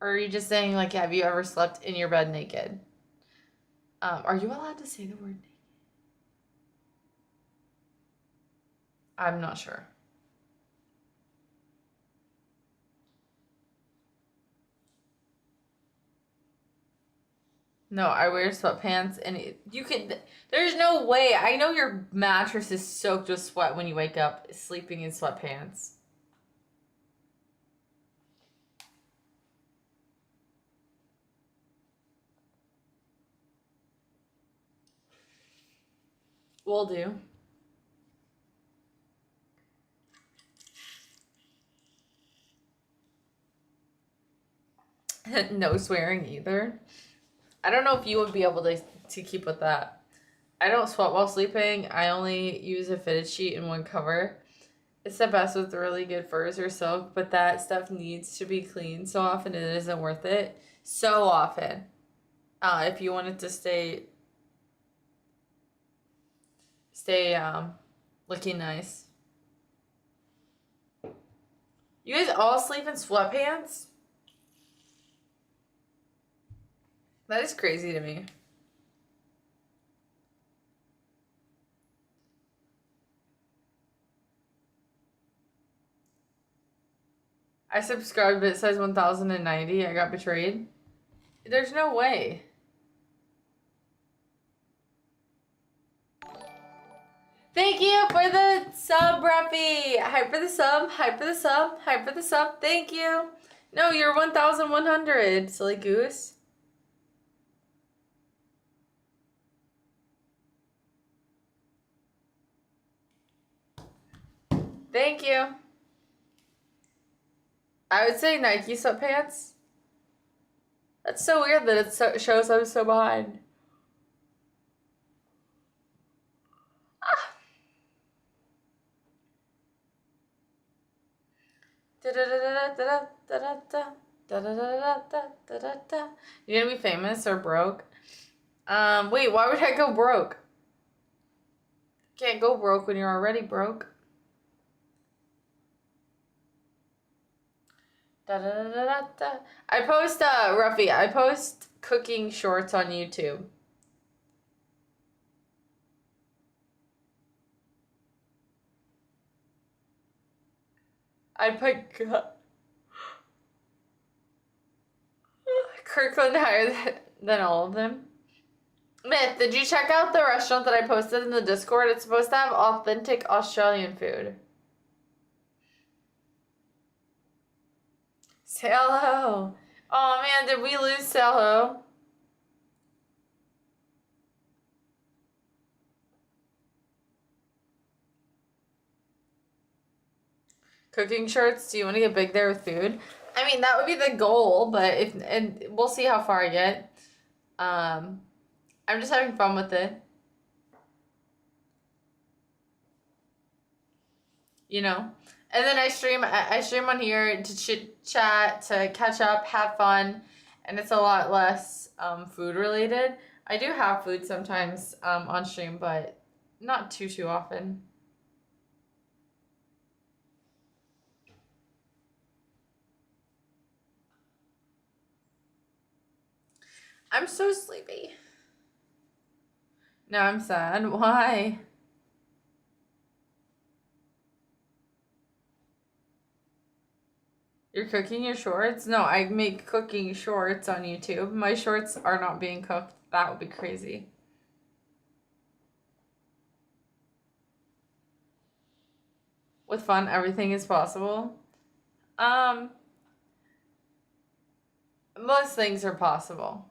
Speaker 1: Or are you just saying like, have you ever slept in your bed naked? Are you allowed to say the word naked? I'm not sure. No, I wear sweatpants and you could, there's no way. I know your mattress is soaked with sweat when you wake up sleeping in sweatpants. Will do. No swearing either. I don't know if you would be able to keep with that. I don't sweat while sleeping. I only use a fitted sheet and one cover. It's the best with really good furs or silk, but that stuff needs to be cleaned so often it isn't worth it. So often. If you want it to stay looking nice. You guys all sleep in sweatpants? That is crazy to me. I subscribed, but it says 1,090. I got betrayed. There's no way. Thank you for the sub, Ruffy. Hype for the sub, hype for the sub, hype for the sub. Thank you. No, you're 1,100, silly goose. Thank you. I would say Nike sweatpants. That's so weird that it shows I'm so behind. You gonna be famous or broke? Wait, why would I go broke? Can't go broke when you're already broke. I post Ruffy, I post cooking shorts on YouTube. I put Kirkland higher than all of them. Myth, did you check out the restaurant that I posted in the Discord? It's supposed to have authentic Australian food. Say hello. Oh man, did we lose Selho? Cooking shorts, do you want to get big there with food? I mean, that would be the goal, but and we'll see how far I get. I'm just having fun with it. You know? And then I stream on here to chit chat, to catch up, have fun, and it's a lot less food related. I do have food sometimes on stream, but not too often. I'm so sleepy. No, I'm sad. Why? You're cooking your shorts? No, I make cooking shorts on YouTube. My shorts are not being cooked. That would be crazy. With fun, everything is possible. Um, most things are possible.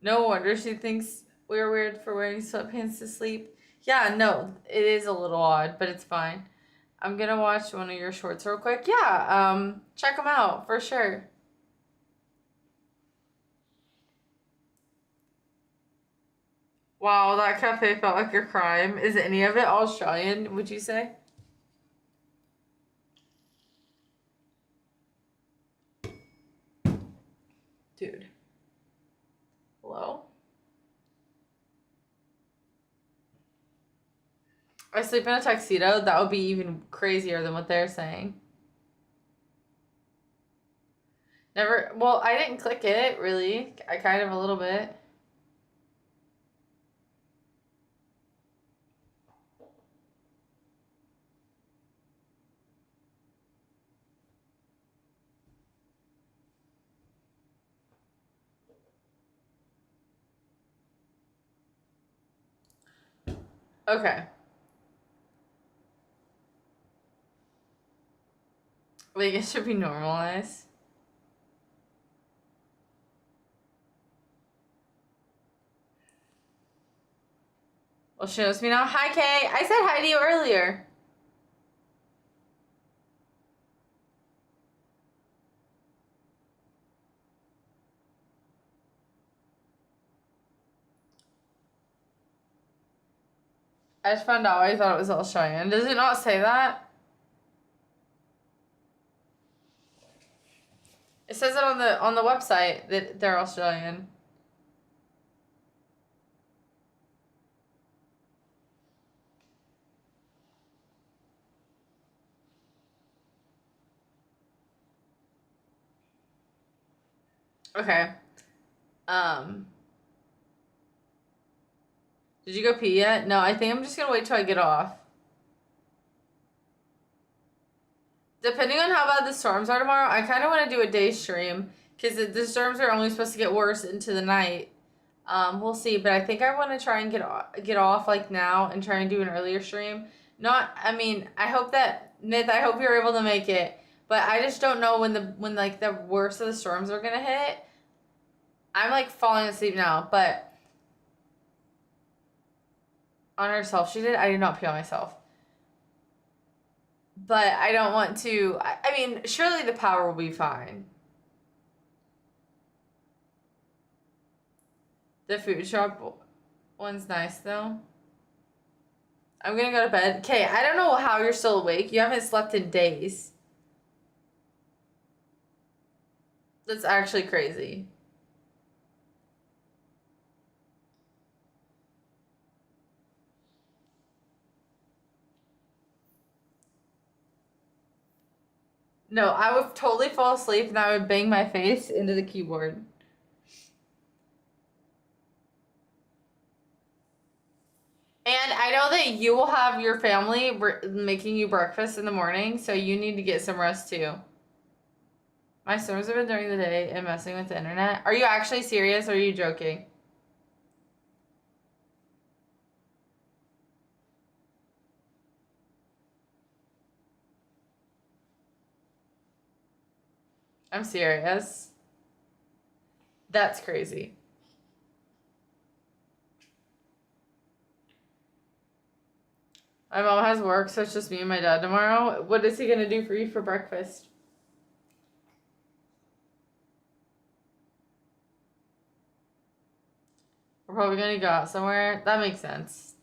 Speaker 1: No wonder she thinks we're weird for wearing sweatpants to sleep. Yeah, no, it is a little odd, but it's fine. I'm gonna watch one of your shorts real quick. Yeah, check them out for sure. Wow, that cafe felt like a crime. Is any of it Australian, would you say? Dude. Hello? I sleep in a tuxedo, that would be even crazier than what they're saying. Never, well, I didn't click it, really. I kind of a little bit. Okay. Like, it should be normalized. Well, she knows me now. Hi, Kay. I said hi to you earlier. I just found out. I thought it was Australian. Does it not say that? It says it on the website that they're Australian. Okay. Um. Did you go pee yet? No, I think I'm just gonna wait till I get off. Depending on how bad the storms are tomorrow, I kind of want to do a day stream because the storms are only supposed to get worse into the night. We'll see, but I think I want to try and get off like now and try and do an earlier stream. Not, I mean, I hope that Nith, I hope you're able to make it, but I just don't know when like the worst of the storms are gonna hit. I'm like falling asleep now, but on herself she did. I did not pee on myself. But I don't want to. I mean, surely the power will be fine. The food shop one's nice though. I'm gonna go to bed. Okay, I don't know how you're still awake. You haven't slept in days. That's actually crazy. No, I would totally fall asleep and I would bang my face into the keyboard. And I know that you will have your family making you breakfast in the morning, so you need to get some rest too. My storms have been during the day and messing with the internet. Are you actually serious or are you joking? I'm serious. That's crazy. My mom has work, so it's just me and my dad tomorrow. What is he gonna do for you for breakfast? We're probably gonna go out somewhere. That makes sense.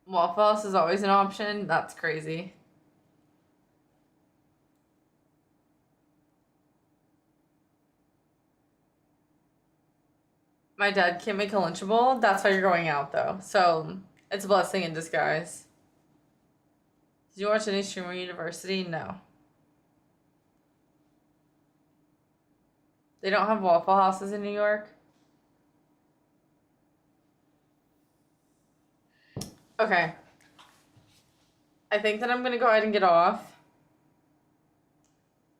Speaker 1: Waffle House is always an option. That's crazy. My dad can't make a Lunchable. That's why you're going out, though. So it's a blessing in disguise. Did you watch any Streamer University? No. They don't have Waffle Houses in New York? Okay. I think that I'm going to go ahead and get off.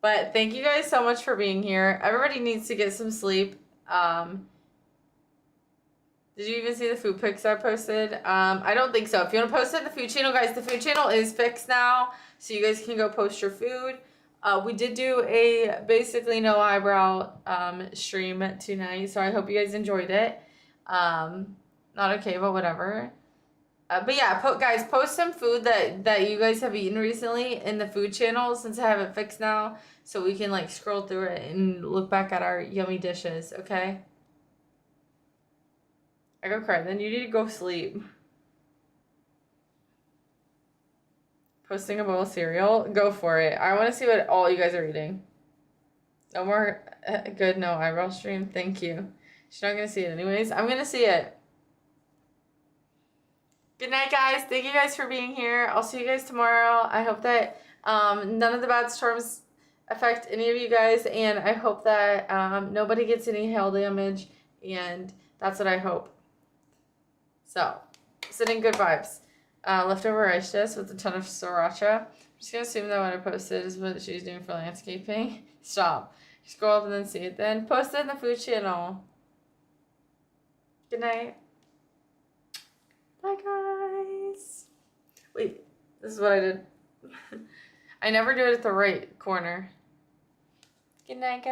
Speaker 1: But thank you guys so much for being here. Everybody needs to get some sleep. Did you even see the food pics I posted? I don't think so. If you want to post it in the food channel, guys, the food channel is fixed now. So you guys can go post your food. We did do a basically no eyebrow stream tonight. So I hope you guys enjoyed it. Not okay, but whatever. But yeah, guys, post some food that you guys have eaten recently in the food channel since I have it fixed now. So we can like scroll through it and look back at our yummy dishes, okay? I go cry. Then you need to go sleep. Posting a bowl of cereal? Go for it. I want to see what all you guys are eating. No more good no eyebrow stream. Thank you. She's not going to see it anyways. I'm going to see it. Good night, guys. Thank you guys for being here. I'll see you guys tomorrow. I hope that none of the bad storms affect any of you guys. And I hope that nobody gets any hail damage. And that's what I hope. So, sending good vibes. Leftover rice dish with a ton of sriracha. I'm just going to assume that what I posted is what she's doing for landscaping. Stop. Scroll up and then see it then. Post it in the food channel. Good night. Bye, guys. Wait, this is what I did. I never do it at the right corner. Good night, guys.